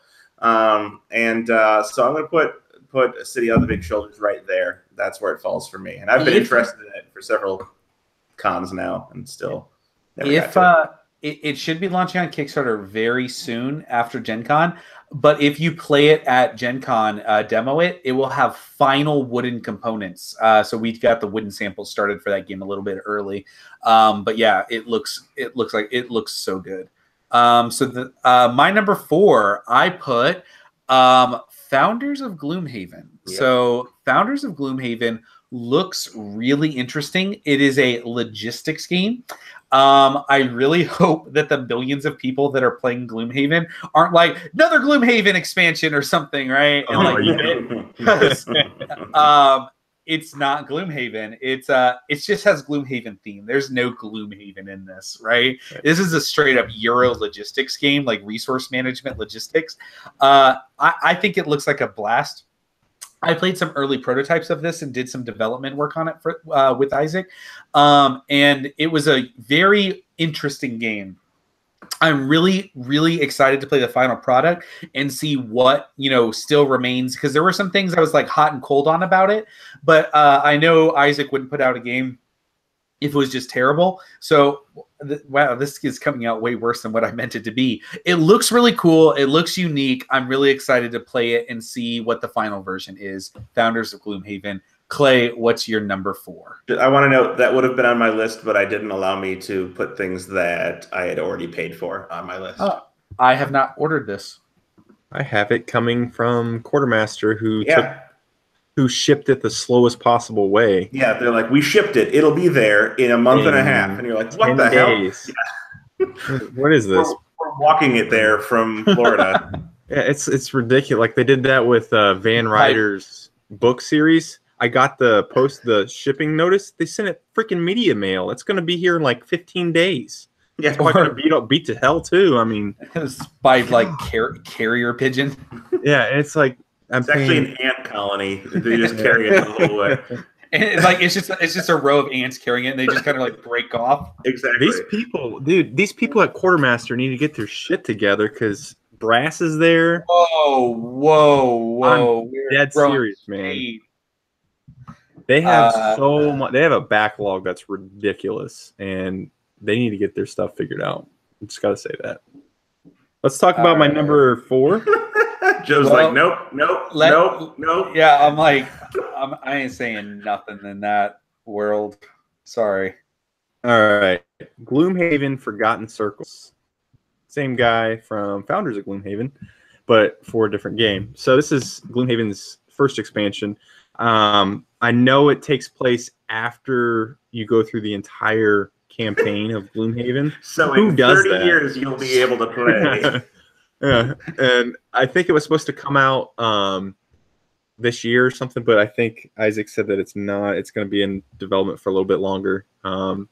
So I'm going to put City of the Big Shoulders right there. That's where it falls for me. And I've been interested in it for several cons now and still never got to it. It should be launching on Kickstarter very soon after GenCon. But if you play it at GenCon, demo it, it will have final wooden components. So we've got the wooden samples started for that game a little bit early. But yeah, it looks so good. So my number 4, I put Founders of Gloomhaven. Yep. So Founders of Gloomhaven looks really interesting. It is a logistics game. I really hope that the millions of people that are playing Gloomhaven aren't like another Gloomhaven expansion or something, right? And it's not Gloomhaven. It just has Gloomhaven theme. There's no Gloomhaven in this, right? This is a straight up Euro logistics game, like resource management logistics. I think it looks like a blast. I played some early prototypes of this and did some development work on it with Isaac. And it was a very interesting game. I'm really, really excited to play the final product and see what, still remains. Because there were some things I was like hot and cold on about it. But I know Isaac wouldn't put out a game if it was just terrible. So, wow, this is coming out way worse than what I meant it to be. It looks really cool. It looks unique. I'm really excited to play it and see what the final version is. Founders of Gloomhaven. Clay, what's your number 4? I want to note that would have been on my list, but I didn't allow me to put things that I had already paid for on my list. I have not ordered this. I have it coming from Quartermaster who shipped it the slowest possible way. Yeah, they're like, we shipped it. It'll be there in a month and a half. And you're like, what the days. Hell? What is this? We're walking it there from Florida. Yeah, it's ridiculous. Like they did that with Van Ryder's book series. I got the shipping notice. They sent it freaking media mail. It's going to be here in like 15 days. Yeah, it's going to beat to hell too. I mean, by like carrier pigeon. Yeah, it's like it's actually an ant colony. They just carry it the whole way. And it's just a row of ants carrying it, and they just kind of like break off. Exactly. These people at Quartermaster need to get their shit together because Brass is there. Whoa! I'm dead serious, man. They have so much. They have a backlog that's ridiculous, and they need to get their stuff figured out. I just got to say that. Let's talk about my number 4. Joe's like, nope. Yeah, I'm like, I ain't saying nothing in that world. Sorry. All right. Gloomhaven Forgotten Circles. Same guy from Founders of Gloomhaven, but for a different game. So this is Gloomhaven's first expansion. I know it takes place after you go through the entire campaign of Gloomhaven. So who in does 30 that? years, you'll be able to play. Yeah, and I think it was supposed to come out this year or something, but I think Isaac said that it's not. It's going to be in development for a little bit longer,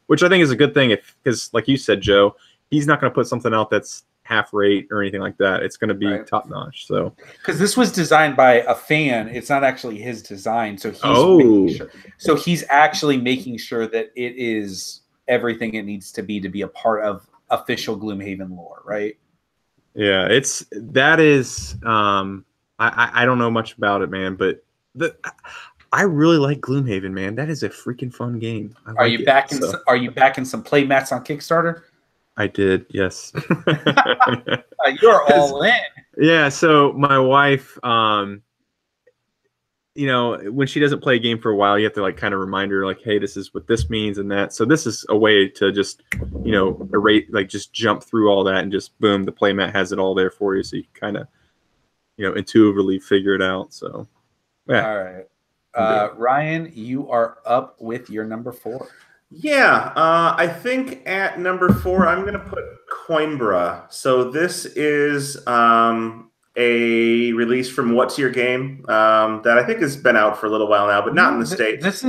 which I think is a good thing. Because, like you said, Joe, he's not going to put something out that's half rate or anything like that. It's going to be top notch. So, because this was designed by a fan, it's not actually his design. So he's actually making sure that it is everything it needs to be a part of official Gloomhaven lore, right? Yeah, that is. I don't know much about it, man, but I really like Gloomhaven, man. That is a freaking fun game. Are you backing some play mats on Kickstarter? I did, yes. You're all in. Yeah, so my wife, you know, when she doesn't play a game for a while, you have to like kind of remind her, like, hey, this is what this means and that. So this is a way to just, you know, just jump through all that and just boom, the playmat has it all there for you, so you can kind of, you know, intuitively figure it out. So, yeah. All right, Ryan, you are up with your number 4. Yeah, I think at number 4, I'm going to put Coimbra. So this is a release from What's Your Game that I think has been out for a little while now, but not in the States. This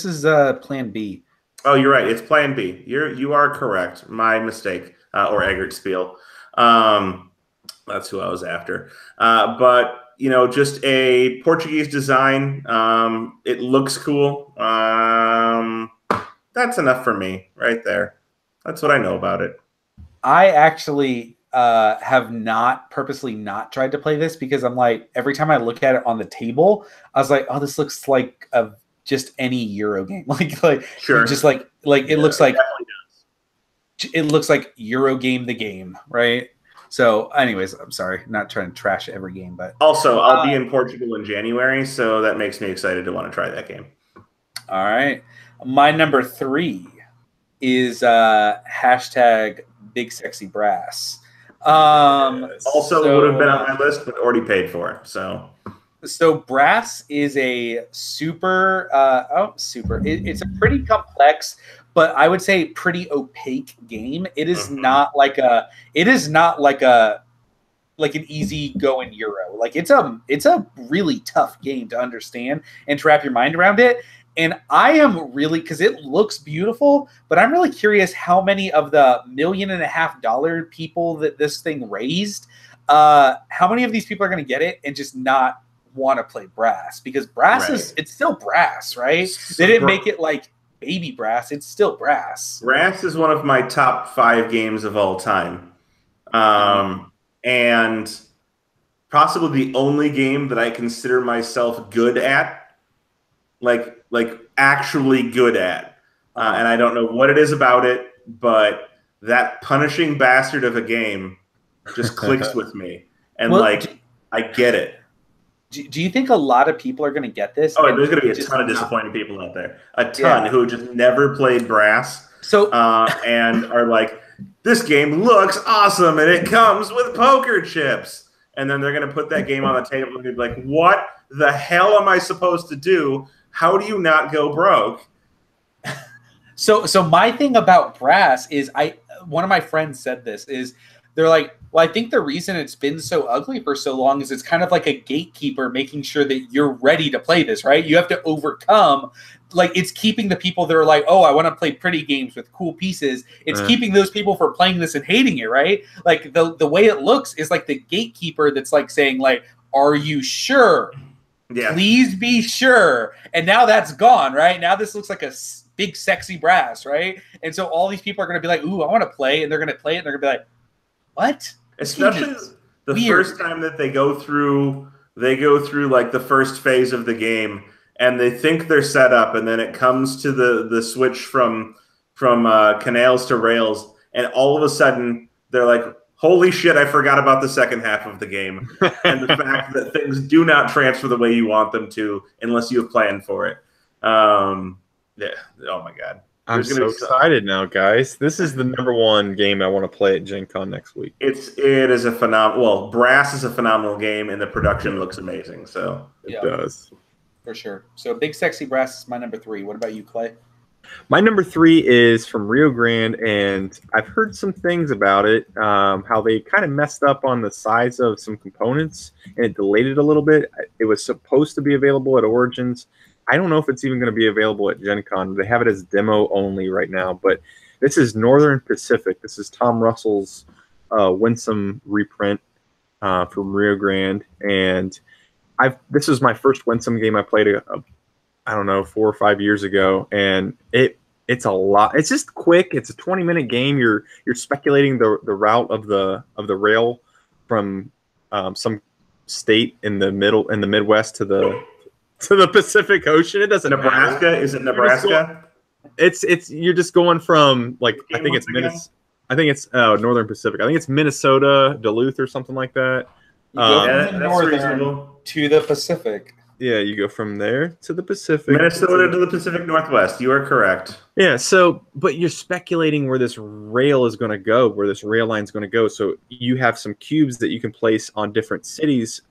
is Plan B. Oh, you're right. It's Plan B. You are correct. My mistake, or Eggert Spiel. That's who I was after. But you know, just a Portuguese design. It looks cool. That's enough for me right there. That's what I know about it. I actually have purposely not tried to play this because I'm like, every time I look at it on the table, I was like, oh, this looks like just any Euro game. like sure. Just like it looks like it looks like Euro game the game, right? So anyways, I'm sorry, not trying to trash every game, but also I'll be in Portugal in January, so that makes me excited to want to try that game. All right. My number 3 is hashtag Big Sexy Brass. Also would have been on my list, but already paid for. So Brass is a super. It's a pretty complex, but I would say pretty opaque game. It is not like a. It is not like a. Like an easy going Euro. Like it's a really tough game to understand and to wrap your mind around it. And I am really, because it looks beautiful, but I'm really curious how many of the $1.5 million people that this thing raised, how many of these people are going to get it and just not want to play Brass? Because Brass it's still Brass, right? They didn't make it like baby Brass. It's still Brass. Brass is one of my top 5 games of all time. And possibly the only game that I consider myself good at, like actually good at. And I don't know what it is about it, but that punishing bastard of a game just clicks with me. And I get it. Do you think a lot of people are going to get this? Oh, there's going to be a ton of disappointed people out there. A ton who just never played Brass. So and are like, this game looks awesome and it comes with poker chips. And then they're going to put that game on the table and be like, what the hell am I supposed to do? How do you not go broke? So my thing about Brass is one of my friends said this is they're like, well, I think the reason it's been so ugly for so long is it's kind of like a gatekeeper making sure that you're ready to play this, right? You have to overcome, like it's keeping the people that are like, oh, I want to play pretty games with cool pieces. It's keeping those people from playing this and hating it, right? Like the way it looks is like the gatekeeper that's like saying like, are you sure? Yeah. Please be sure. And now that's gone, right? Now this looks like a big sexy Brass, right? And so all these people are going to be like, ooh, I want to play. And they're going to play it. And they're going to be like, what? Especially the first time that they go through like the first phase of the game and they think they're set up. And then it comes to the switch from canals to rails. And all of a sudden they're like, holy shit, I forgot about the second half of the game. And the fact that things do not transfer the way you want them to unless you have planned for it. Yeah. Oh, my God. I'm so excited now, guys. This is the #1 game I want to play at Gen Con next week. It is a phenomenal. Well, Brass is a phenomenal game, and the production looks amazing. So it does for sure. So Big Sexy Brass is my #3. What about you, Clay? My #3 is from Rio Grande, and I've heard some things about it. How they kind of messed up on the size of some components, and it delayed it a little bit. It was supposed to be available at Origins. I don't know if it's even going to be available at Gen Con. They have it as demo only right now, but this is Northern Pacific. This is Tom Russell's Winsome reprint from Rio Grande, and this was my first Winsome game I played. I don't know, 4 or 5 years ago, and it's a lot. It's just quick. It's a 20-minute game. You're speculating the route of the rail from some state in the Midwest to the Pacific Ocean. It doesn't Nebraska matter. Is it Nebraska? It's you're just going from like I think it's Northern Pacific. I think it's Minnesota, Duluth, or something like that. That's reasonable. To the Pacific. Yeah, you go from there to the Pacific. Minnesota to the Pacific Northwest. You are correct. Yeah, but you're speculating where this rail is going to go, where this rail line is going to go. So you have some cubes that you can place on different cities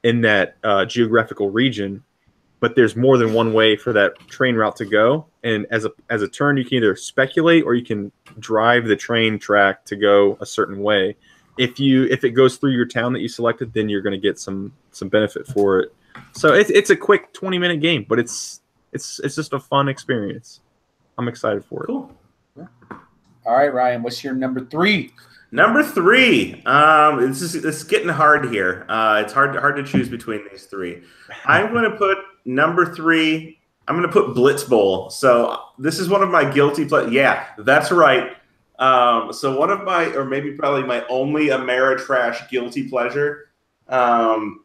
in that geographical region, but there's more than one way for that train route to go. And as a turn, you can either speculate or you can drive the train track to go a certain way. If it goes through your town that you selected, then you're going to get some benefit for it. So it's a quick 20-minute game, but it's just a fun experience. I'm excited for it. Cool. All right, Ryan, what's your #3? #3. This is getting hard here. It's hard to choose between these three. I'm going to put #3. I'm going to put Blitz Bowl. So this is one of my guilty pleasures. Yeah, that's right. So one of my, or maybe probably my only Ameritrash guilty pleasure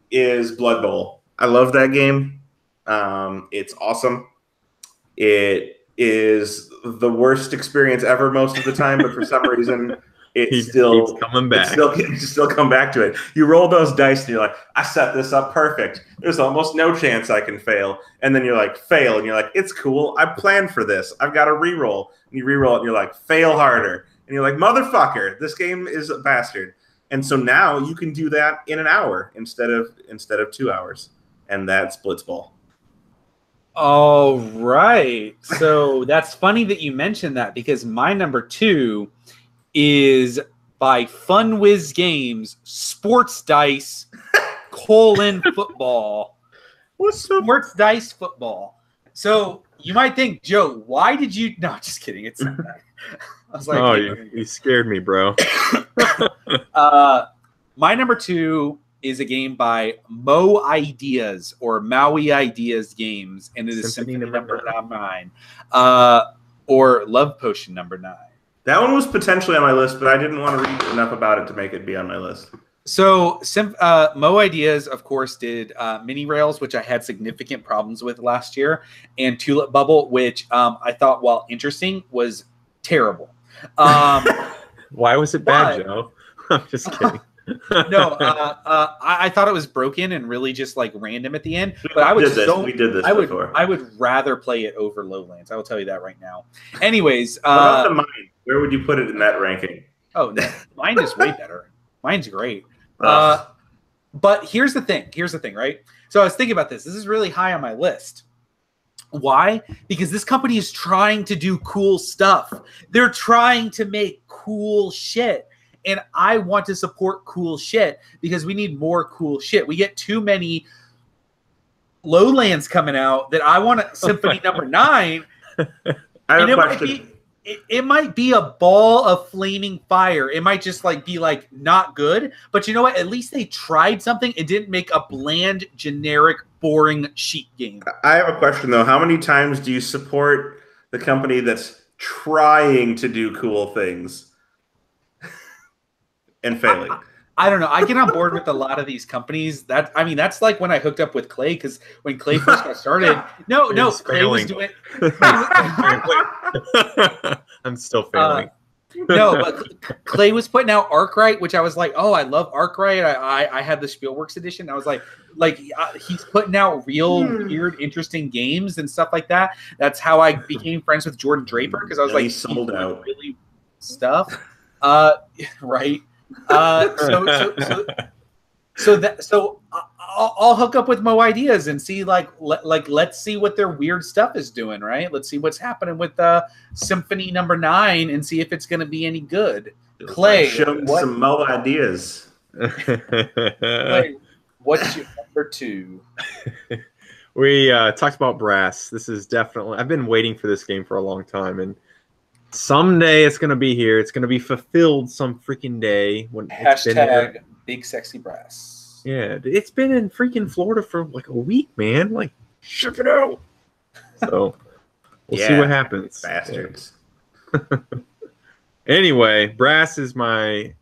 is Blood Bowl. I love that game. It's awesome. It is the worst experience ever most of the time, but for some reason, it's still keeps coming back. You still come back to it. You roll those dice and you're like, I set this up perfect. There's almost no chance I can fail. And then you're like, fail. And you're like, it's cool. I planned for this. I've got to re-roll. And you re-roll it and you're like, fail harder. And you're like, motherfucker, this game is a bastard. And so now you can do that in an hour instead of 2 hours. And that's Blitzball. All right. So that's funny that you mentioned that because my #2 is by FunWiz Games, Sports Dice, football. What's Sports Dice Football? So you might think, Joe, why did you... No, just kidding. It's not that. I was like... Oh, you scared me, bro. My #2 is a game by Mo Ideas or Maui Ideas Games, and it is Symphony number 9, or Love Potion number 9. That one was potentially on my list, but I didn't want to read enough about it to make it be on my list. So Mo Ideas, of course, did Mini Rails, which I had significant problems with last year, and Tulip Bubble, which I thought, while interesting, was terrible. Why was it bad, Joe? I'm just kidding. No, I thought it was broken and really just like random at the end. But we did this before. I would rather play it over Lowlands. I will tell you that right now. Anyways, what about the Mind? Where would you put it in that ranking? Oh, no, Mind is way better. Mine's great. But here's the thing, right? So I was thinking about this. This is really high on my list. Why? Because this company is trying to do cool stuff. They're trying to make cool shit. And I want to support cool shit because we need more cool shit. We get too many Lowlands coming out that I want Symphony number 9. I have a question. It might be a ball of flaming fire. It might just like be like not good. But you know what? At least they tried something and didn't make a bland, generic, boring sheet game. I have a question though. How many times do you support the company that's trying to do cool things and failing? I don't know. I get on board with a lot of these companies. That's like when I hooked up with Clay, because when Clay first got started, Clay was doing. I'm still failing. No, but Clay was putting out Arkwright, which I was like, oh, I love Arkwright. I had the Spielworks edition. I was like he's putting out real weird, interesting games and stuff like that. That's how I became friends with Jordan Draper, because I was like, he sold out really stuff. Right. So I'll hook up with Mo Ideas and see let's see what their weird stuff is doing, right? Let's see what's happening with Symphony Number 9 and see if it's going to be any good. Clay, show me some Mo Ideas. Clay, what's your number 2? We talked about Brass. This is definitely, I've been waiting for this game for a long time, and someday it's going to be here. It's going to be fulfilled some freaking day. When Hashtag Big Sexy Brass. Yeah, it's been in freaking Florida for like a week, man. Like, ship it out. So we'll see what happens. Bastards. Anyway, Brass is my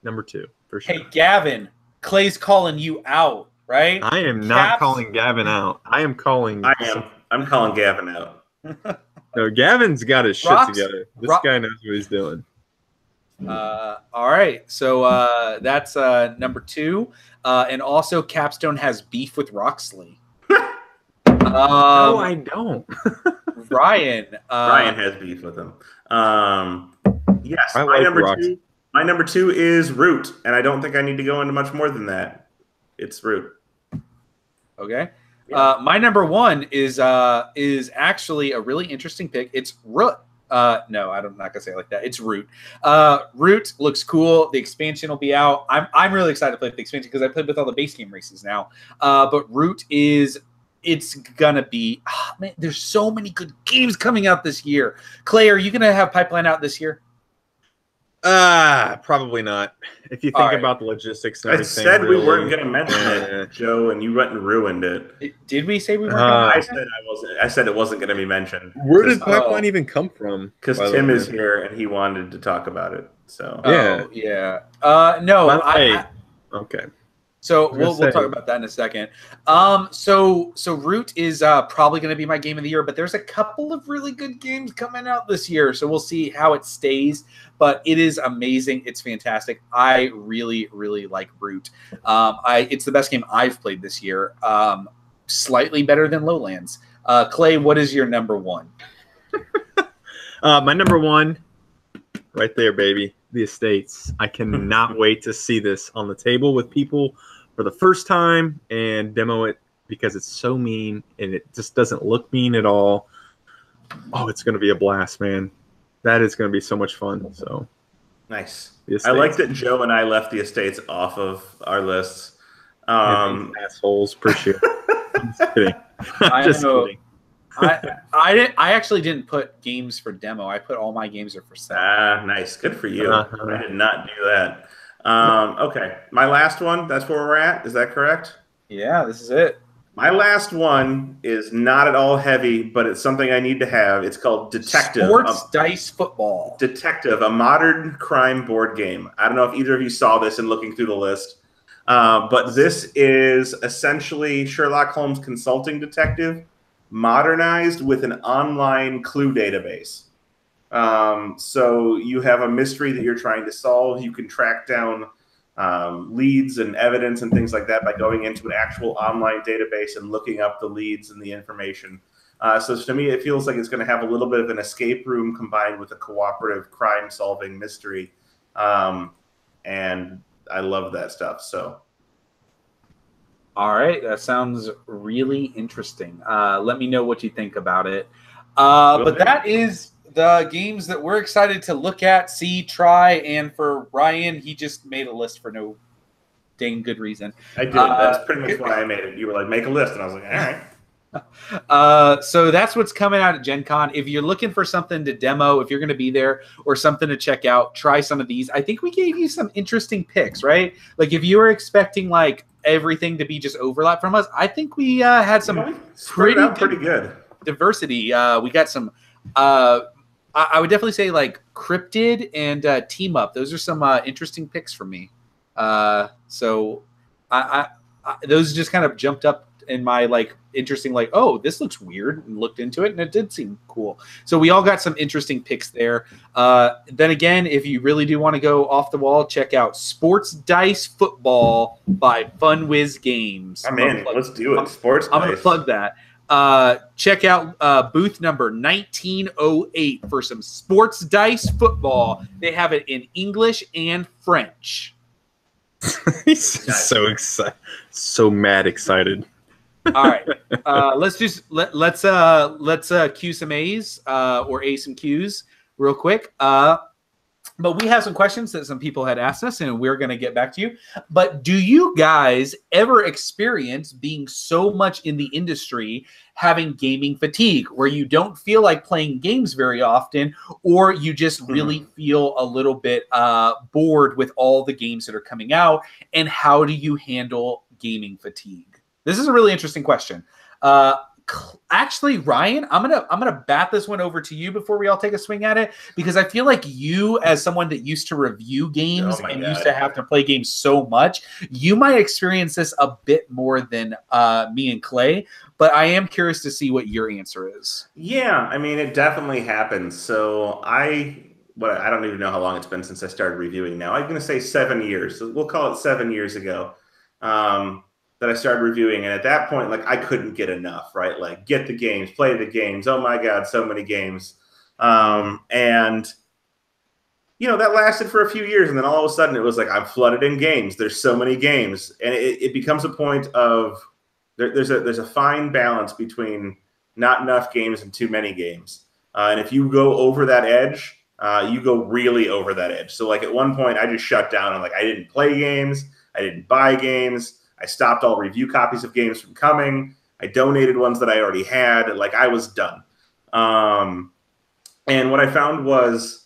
number 2 for sure. Hey, Gavin, Clay's calling you out, right? I am not calling Gavin out. I'm calling Gavin out. No, Gavin's got his shit together. This guy knows what he's doing. All right, so that's number 2, and also Capstone has beef with Roxley. No, I don't. Ryan has beef with him. Yes, I my like number Roxley. 2. My number 2 is Root, and I don't think I need to go into much more than that. It's Root. Okay. My number 1 is actually a really interesting pick. It's Root. No, I'm not gonna say it like that. It's Root. Root looks cool. The expansion will be out. I'm really excited to play with the expansion because I played with all the base game races now. But Root it's gonna be man. There's so many good games coming out this year. Clay, are you gonna have Pipeline out this year? Probably not. If you think about the logistics and everything. I said we weren't going to mention it, Joe, and you went and ruined it. Did we say we weren't going to mention it? I said it wasn't going to be mentioned. Where did Pipeline even come from? Because Tim is here and he wanted to talk about it. So yeah. No, okay. So we'll talk about that in a second. So Root is probably going to be my game of the year, but there's a couple of really good games coming out this year, so we'll see how it stays. But it is amazing. It's fantastic. I really, really like Root. It's the best game I've played this year. Slightly better than Lowlands. Clay, what is your number 1? My number 1, right there, baby. The Estates. I cannot wait to see this on the table with people for the first time and demo it because it's so mean and it just doesn't look mean at all. Oh, it's going to be a blast, man. That is going to be so much fun. So nice. I like that Joe and I left the Estates off of our lists. Assholes, appreciate it. I'm just kidding. Just kidding. I actually didn't put games for demo. I put all my games are for sale. Nice. Good for you. I did not do that. Okay. My last one, that's where we're at. Is that correct? Yeah, this is it. My last one is not at all heavy, but it's something I need to have. It's called Detective. Sports Dice Football. Detective, a modern crime board game. I don't know if either of you saw this in looking through the list, but this is essentially Sherlock Holmes Consulting Detective modernized with an online clue database. So you have a mystery that you're trying to solve. You can track down leads and evidence and things like that by going into an actual online database and looking up the leads and the information. So to me, it feels like it's going to have a little bit of an escape room combined with a cooperative crime-solving mystery. And I love that stuff. So. All right, that sounds really interesting. Let me know what you think about it. But that is the games that we're excited to look at, see, try, and for Ryan, he just made a list for no dang good reason. I did. That's pretty much why I made it. You were like, make a list, and I was like, all right. So that's what's coming out at Gen Con. If you're looking for something to demo, if you're going to be there, or something to check out, try some of these. I think we gave you some interesting picks, right? Like if you were expecting like everything to be just overlap from us, I think we had some pretty good diversity. We got some I would definitely say like Cryptid and Team Up. Those are some interesting picks for me. So I those just kind of jumped up in my like interesting, like, oh, this looks weird, and looked into it, and it did seem cool. So we all got some interesting picks there. Then again, if you really do want to go off the wall, check out Sports Dice Football by Fun Whiz Games. I'm in. Let's do it. Sports I'm Dice. going to plug that. Check out booth number 1908 for some Sports Dice Football. They have it in English and French. He's so excited, so mad excited. All right, let's cue some A's or A some Q's real quick. But we have some questions that some people had asked us, and we're going to get back to you. But do you guys ever experience being so much in the industry, having gaming fatigue, where you don't feel like playing games very often, or you just really feel a little bit bored with all the games that are coming out? And how do you handle gaming fatigue? This is a really interesting question. Actually, Ryan, I'm gonna bat this one over to you before we all take a swing at it, because I feel like you, as someone that used to review games and used to have to play games so much, you might experience this a bit more than me and Clay. But I am curious to see what your answer is. Yeah, I mean, it definitely happens. So I don't even know how long it's been since I started reviewing now. I'm going to say 7 years. So we'll call it 7 years ago that I started reviewing. And at that point, like, I couldn't get enough, right? Like, get the games, play the games. Oh my God, so many games. And, you know, that lasted for a few years. And then all of a sudden it was like, I'm flooded in games. There's so many games. And it becomes a point of, there's a fine balance between not enough games and too many games. And if you go over that edge, you go really over that edge. So like at one point I just shut down. I'm like, I didn't play games. I didn't buy games. I stopped all review copies of games from coming. I donated ones that I already had. Like, I was done. And what I found was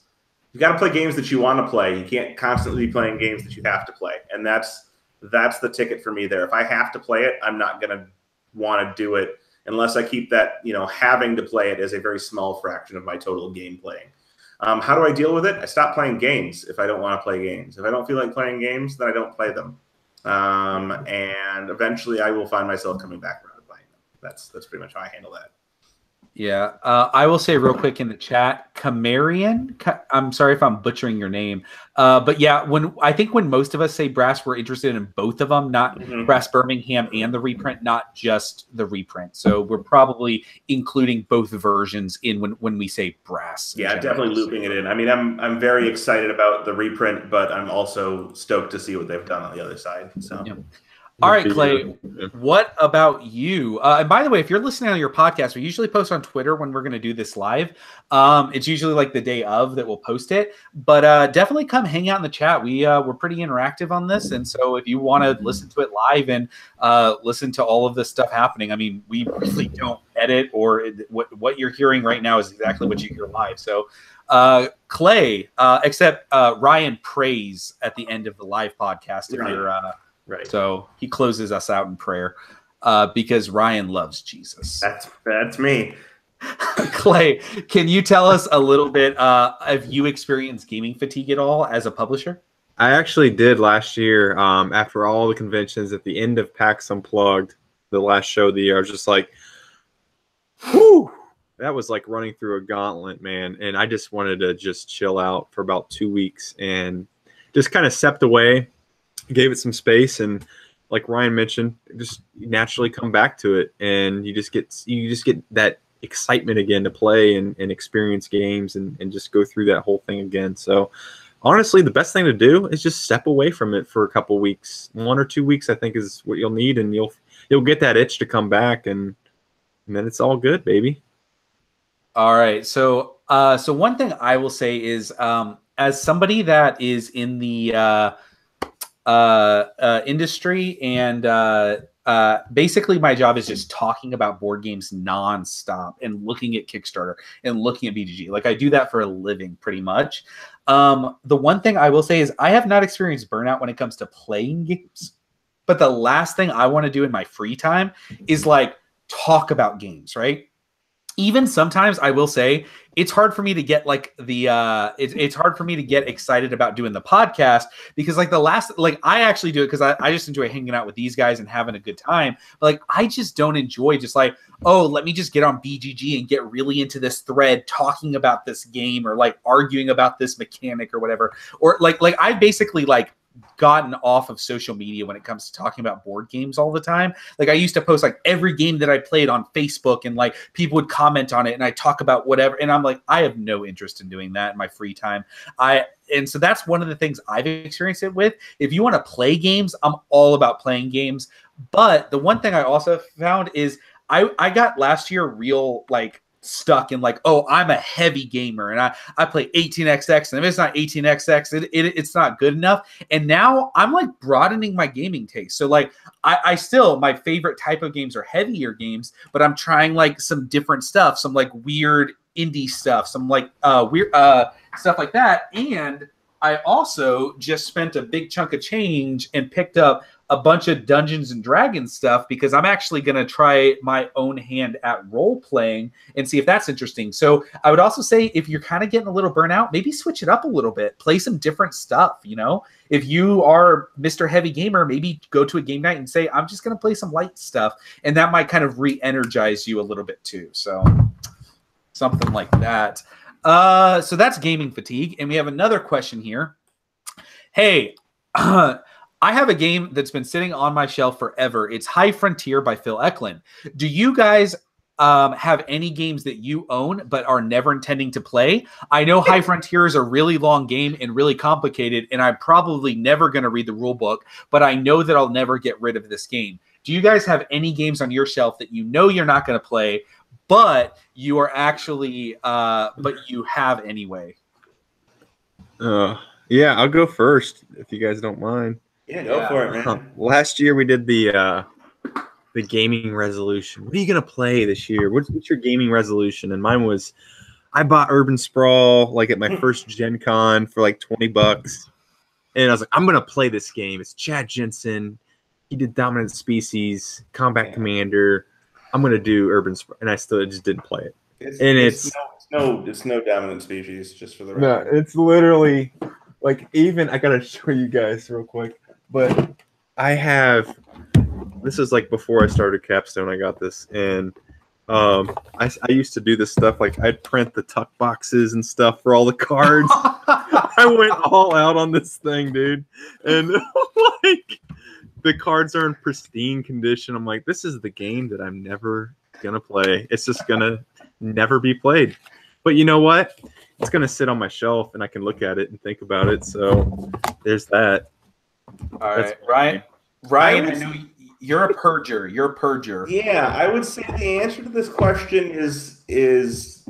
you got to play games that you want to play. You can't constantly be playing games that you have to play. And that's the ticket for me there. If I have to play it, I'm not going to want to do it unless I keep that, you know, having to play it as a very small fraction of my total game playing. How do I deal with it? I stop playing games if I don't want to play games. If I don't feel like playing games, then I don't play them. And eventually I will find myself coming back around to playing them. That's pretty much how I handle that. Yeah. I will say real quick in the chat, Camarian, I'm sorry if I'm butchering your name. But yeah, I think when most of us say Brass, we're interested in both of them, not Brass Birmingham and the reprint, not just the reprint. So we're probably including both versions in when we say Brass. Yeah, definitely looping it in. I mean, I'm very excited about the reprint, but I'm also stoked to see what they've done on the other side. So. Yeah. All right, Clay, what about you? And by the way, if you're listening on your podcast, we usually post on Twitter when we're going to do this live. It's usually like the day of that we'll post it. But definitely come hang out in the chat. We're pretty interactive on this. And so if you want to listen to it live and listen to all of this stuff happening, I mean, we really don't edit, or what you're hearing right now is exactly what you hear live. So Clay, except Ryan prays at the end of the live podcast if you're right. So he closes us out in prayer because Ryan loves Jesus. That's me. Clay, can you tell us a little bit, have you experienced gaming fatigue at all as a publisher? I actually did last year. After all the conventions at the end of PAX Unplugged, the last show of the year, I was just like, whew, that was like running through a gauntlet, man. And I just wanted to just chill out for about 2 weeks and just kind of stepped away. Gave it some space, and like Ryan mentioned, just naturally come back to it, and you just get that excitement again to play and experience games and just go through that whole thing again. So honestly, the best thing to do is just step away from it for a couple weeks. 1 or 2 weeks, I think, is what you'll need, and you'll get that itch to come back, and then it's all good, baby. All right. So one thing I will say is, as somebody that is in the industry, and basically my job is just talking about board games nonstop and looking at Kickstarter and looking at BGG. Like, I do that for a living pretty much. The one thing I will say is I have not experienced burnout when it comes to playing games, but the last thing I want to do in my free time is like talk about games, right? even sometimes I will say it's hard for me to get like the it's hard for me to get excited about doing the podcast because like the last like I actually do it because I just enjoy hanging out with these guys and having a good time. But like I just don't enjoy just like, oh, let me just get on BGG and get really into this thread talking about this game or like arguing about this mechanic or whatever. Or like I basically like gotten off of social media when it comes to talking about board games all the time. Like I used to post like every game that I played on Facebook and like people would comment on it and I talk about whatever. And I'm like, I have no interest in doing that in my free time. And so that's one of the things I've experienced it with. If you want to play games, I'm all about playing games. But the one thing I also found is I got last year real like stuck in like, oh, I'm a heavy gamer and I play 18xx and if it's not 18xx it's not good enough. And now I'm like broadening my gaming taste. So like I still, my favorite type of games are heavier games, but I'm trying like some different stuff, some like weird indie stuff, some like weird stuff like that. And I also just spent a big chunk of change and picked up a bunch of Dungeons and Dragons stuff because I'm actually going to try my own hand at role playing and see if that's interesting. So I would also say if you're kind of getting a little burnout, maybe switch it up a little bit, play some different stuff. You know, if you are Mr. Heavy Gamer, maybe go to a game night and say, I'm just going to play some light stuff. And that might kind of re-energize you a little bit too. So something like that. So that's gaming fatigue. And we have another question here. Hey, I have a game that's been sitting on my shelf forever. It's High Frontier by Phil Eklund. Do you guys have any games that you own but are never intending to play? I know High Frontier is a really long game and really complicated, and I'm probably never going to read the rule book, but I know that I'll never get rid of this game. Do you guys have any games on your shelf that you know you're not going to play, but you are actually, but you have anyway? Yeah, I'll go first if you guys don't mind. Yeah, go for it, man. Last year we did the gaming resolution. What are you gonna play this year? What's your gaming resolution? And mine was, I bought Urban Sprawl like at my first GenCon for like $20, and I was like, I'm gonna play this game. It's Chad Jensen. He did Dominant Species, Combat Commander. I'm gonna do Urban Sprawl, and I still just didn't play it. It's no Dominant Species, just for the record. No, it's literally like, even I gotta show you guys real quick. But I have, this is like before I started Capstone, I got this. And I used to do this stuff. Like I'd print the tuck boxes and stuff for all the cards. I went all out on this thing, dude. And like the cards are in pristine condition. I'm like, this is the game that I'm never going to play. It's just going to never be played. But you know what? It's going to sit on my shelf and I can look at it and think about it. So there's that. All right, Ryan, I know you're a purger. You're a purger. Yeah, I would say the answer to this question is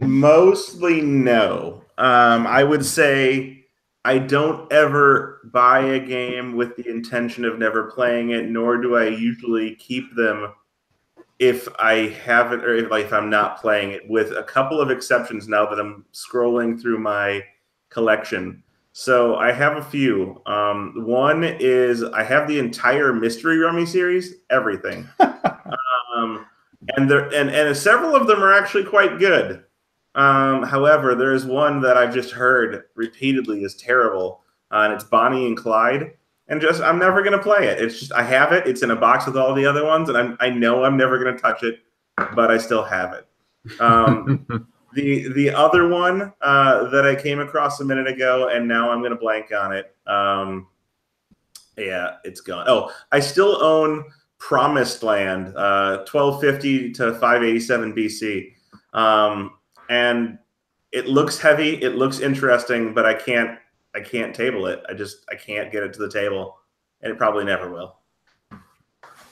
mostly no. I would say I don't ever buy a game with the intention of never playing it, nor do I usually keep them if I haven't, or if I'm not playing it, with a couple of exceptions now that I'm scrolling through my collection. So I have a few. One is I have the entire Mystery Rummy series, everything, and several of them are actually quite good. However, there is one that I've just heard repeatedly is terrible, and it's Bonnie and Clyde. And just I'm never gonna play it. It's just I have it. It's in a box with all the other ones, and I know I'm never gonna touch it, but I still have it. The other one that I came across a minute ago, and now I'm going to blank on it. Yeah, it's gone. Oh, I still own Promised Land, 1250 to 587 BC. And it looks heavy. It looks interesting, but I can't table it. I can't get it to the table, and it probably never will.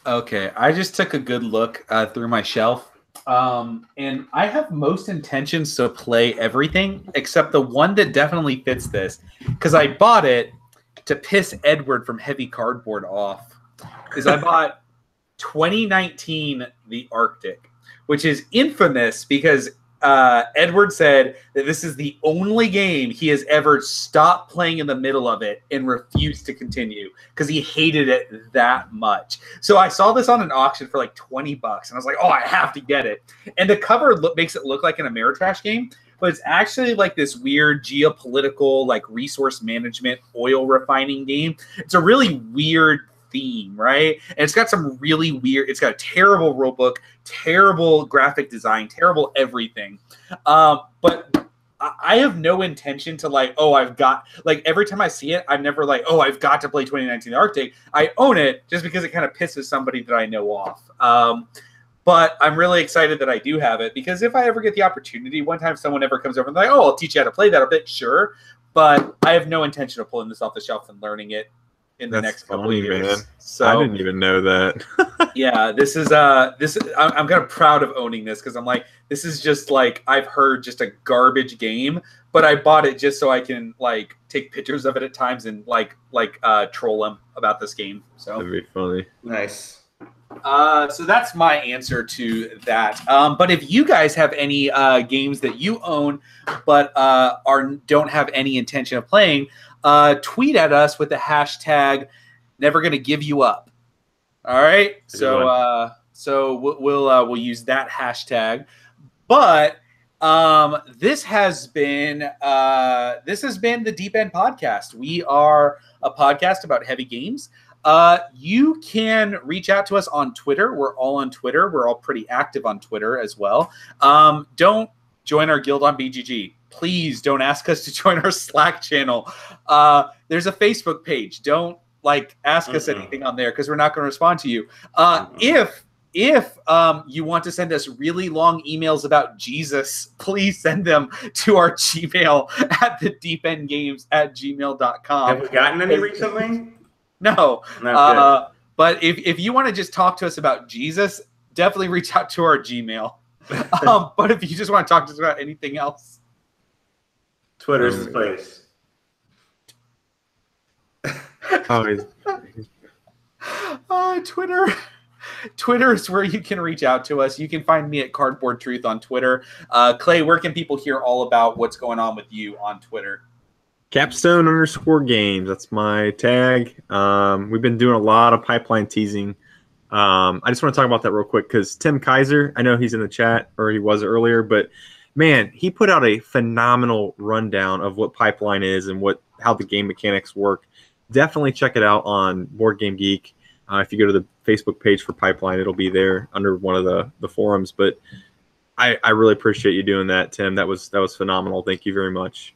Okay, I just took a good look through my shelf. And I have most intentions to play everything except the one that definitely fits this, because I bought it to piss Edward from Heavy Cardboard off. Is I bought 2019 The Arctic, which is infamous because Edward said that this is the only game he has ever stopped playing in the middle of it and refused to continue because he hated it that much. So I saw this on an auction for like $20, and I was like, oh, I have to get it. And the cover makes it look like an Ameritrash game, but it's actually like this weird geopolitical, like resource management, oil refining game. It's a really weird theme, right? And it's got some really weird, it's got a terrible rule book, terrible graphic design, terrible everything. But I have no intention to like, oh, I've got, like every time I see it, I'm never like, oh, I've got to play 2019 Arctic. I own it just because it kind of pisses somebody that I know off. But I'm really excited that I do have it because if I ever get the opportunity, one time someone ever comes over and like, oh, I'll teach you how to play that a bit, sure. But I have no intention of pulling this off the shelf and learning it in the next couple of years. Man. So I didn't even know that. Yeah, this is I'm kind of proud of owning this because I'm like, this is just like I've heard just a garbage game, but I bought it just so I can like take pictures of it at times and like troll them about this game. So that'd be funny. Nice. So that's my answer to that. But if you guys have any games that you own but don't have any intention of playing, tweet at us with the hashtag never gonna give you up. All right. So we'll use that hashtag. But this has been the Deep End Podcast. We are a podcast about heavy games. You can reach out to us on Twitter. We're all on Twitter. We're all pretty active on Twitter as well. Don't join our guild on BGG. Please don't ask us to join our Slack channel. There's a Facebook page. Don't ask us anything on there because we're not going to respond to you. If you want to send us really long emails about Jesus, please send them to our Gmail at thedeependgames@gmail.com. Have we gotten any recently? No. But if you want to just talk to us about Jesus, definitely reach out to our Gmail. But if you just want to talk to us about anything else, Twitter's the place. Twitter is where you can reach out to us. You can find me at Cardboard Truth on Twitter. Clay, where can people hear all about what's going on with you on Twitter? Capstone_games. That's my tag. We've been doing a lot of pipeline teasing. I just want to talk about that real quick because Tim Kaiser, I know he's in the chat, or he was earlier, but man, he put out a phenomenal rundown of what pipeline is and how the game mechanics work. Definitely check it out on Board Game Geek. If you go to the Facebook page for pipeline, it'll be there under one of the forums. But I really appreciate you doing that, Tim. That was phenomenal. Thank you very much.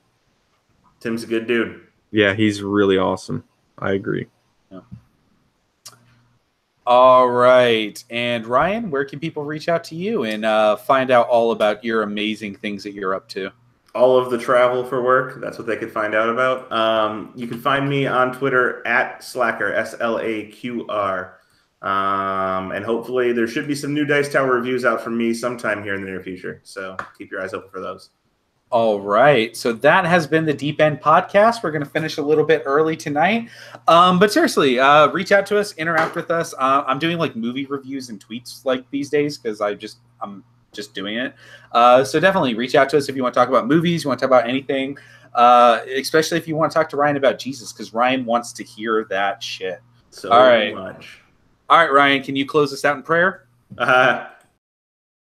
Tim's a good dude. Yeah, he's really awesome. I agree. Yeah. All right. And Ryan, where can people reach out to you and find out all about your amazing things that you're up to? All of the travel for work. That's what they could find out about. You can find me on Twitter at Slacker, SLAQR. And hopefully there should be some new Dice Tower reviews out from me sometime here in the near future. So keep your eyes open for those. All right. So that has been the Deep End Podcast. We're going to finish a little bit early tonight. But seriously, reach out to us, interact with us. I'm doing movie reviews and tweets these days because I'm just doing it. So definitely reach out to us if you want to talk about movies, you want to talk about anything, especially if you want to talk to Ryan about Jesus because Ryan wants to hear that shit. So all right. much. All right, Ryan, can you close us out in prayer?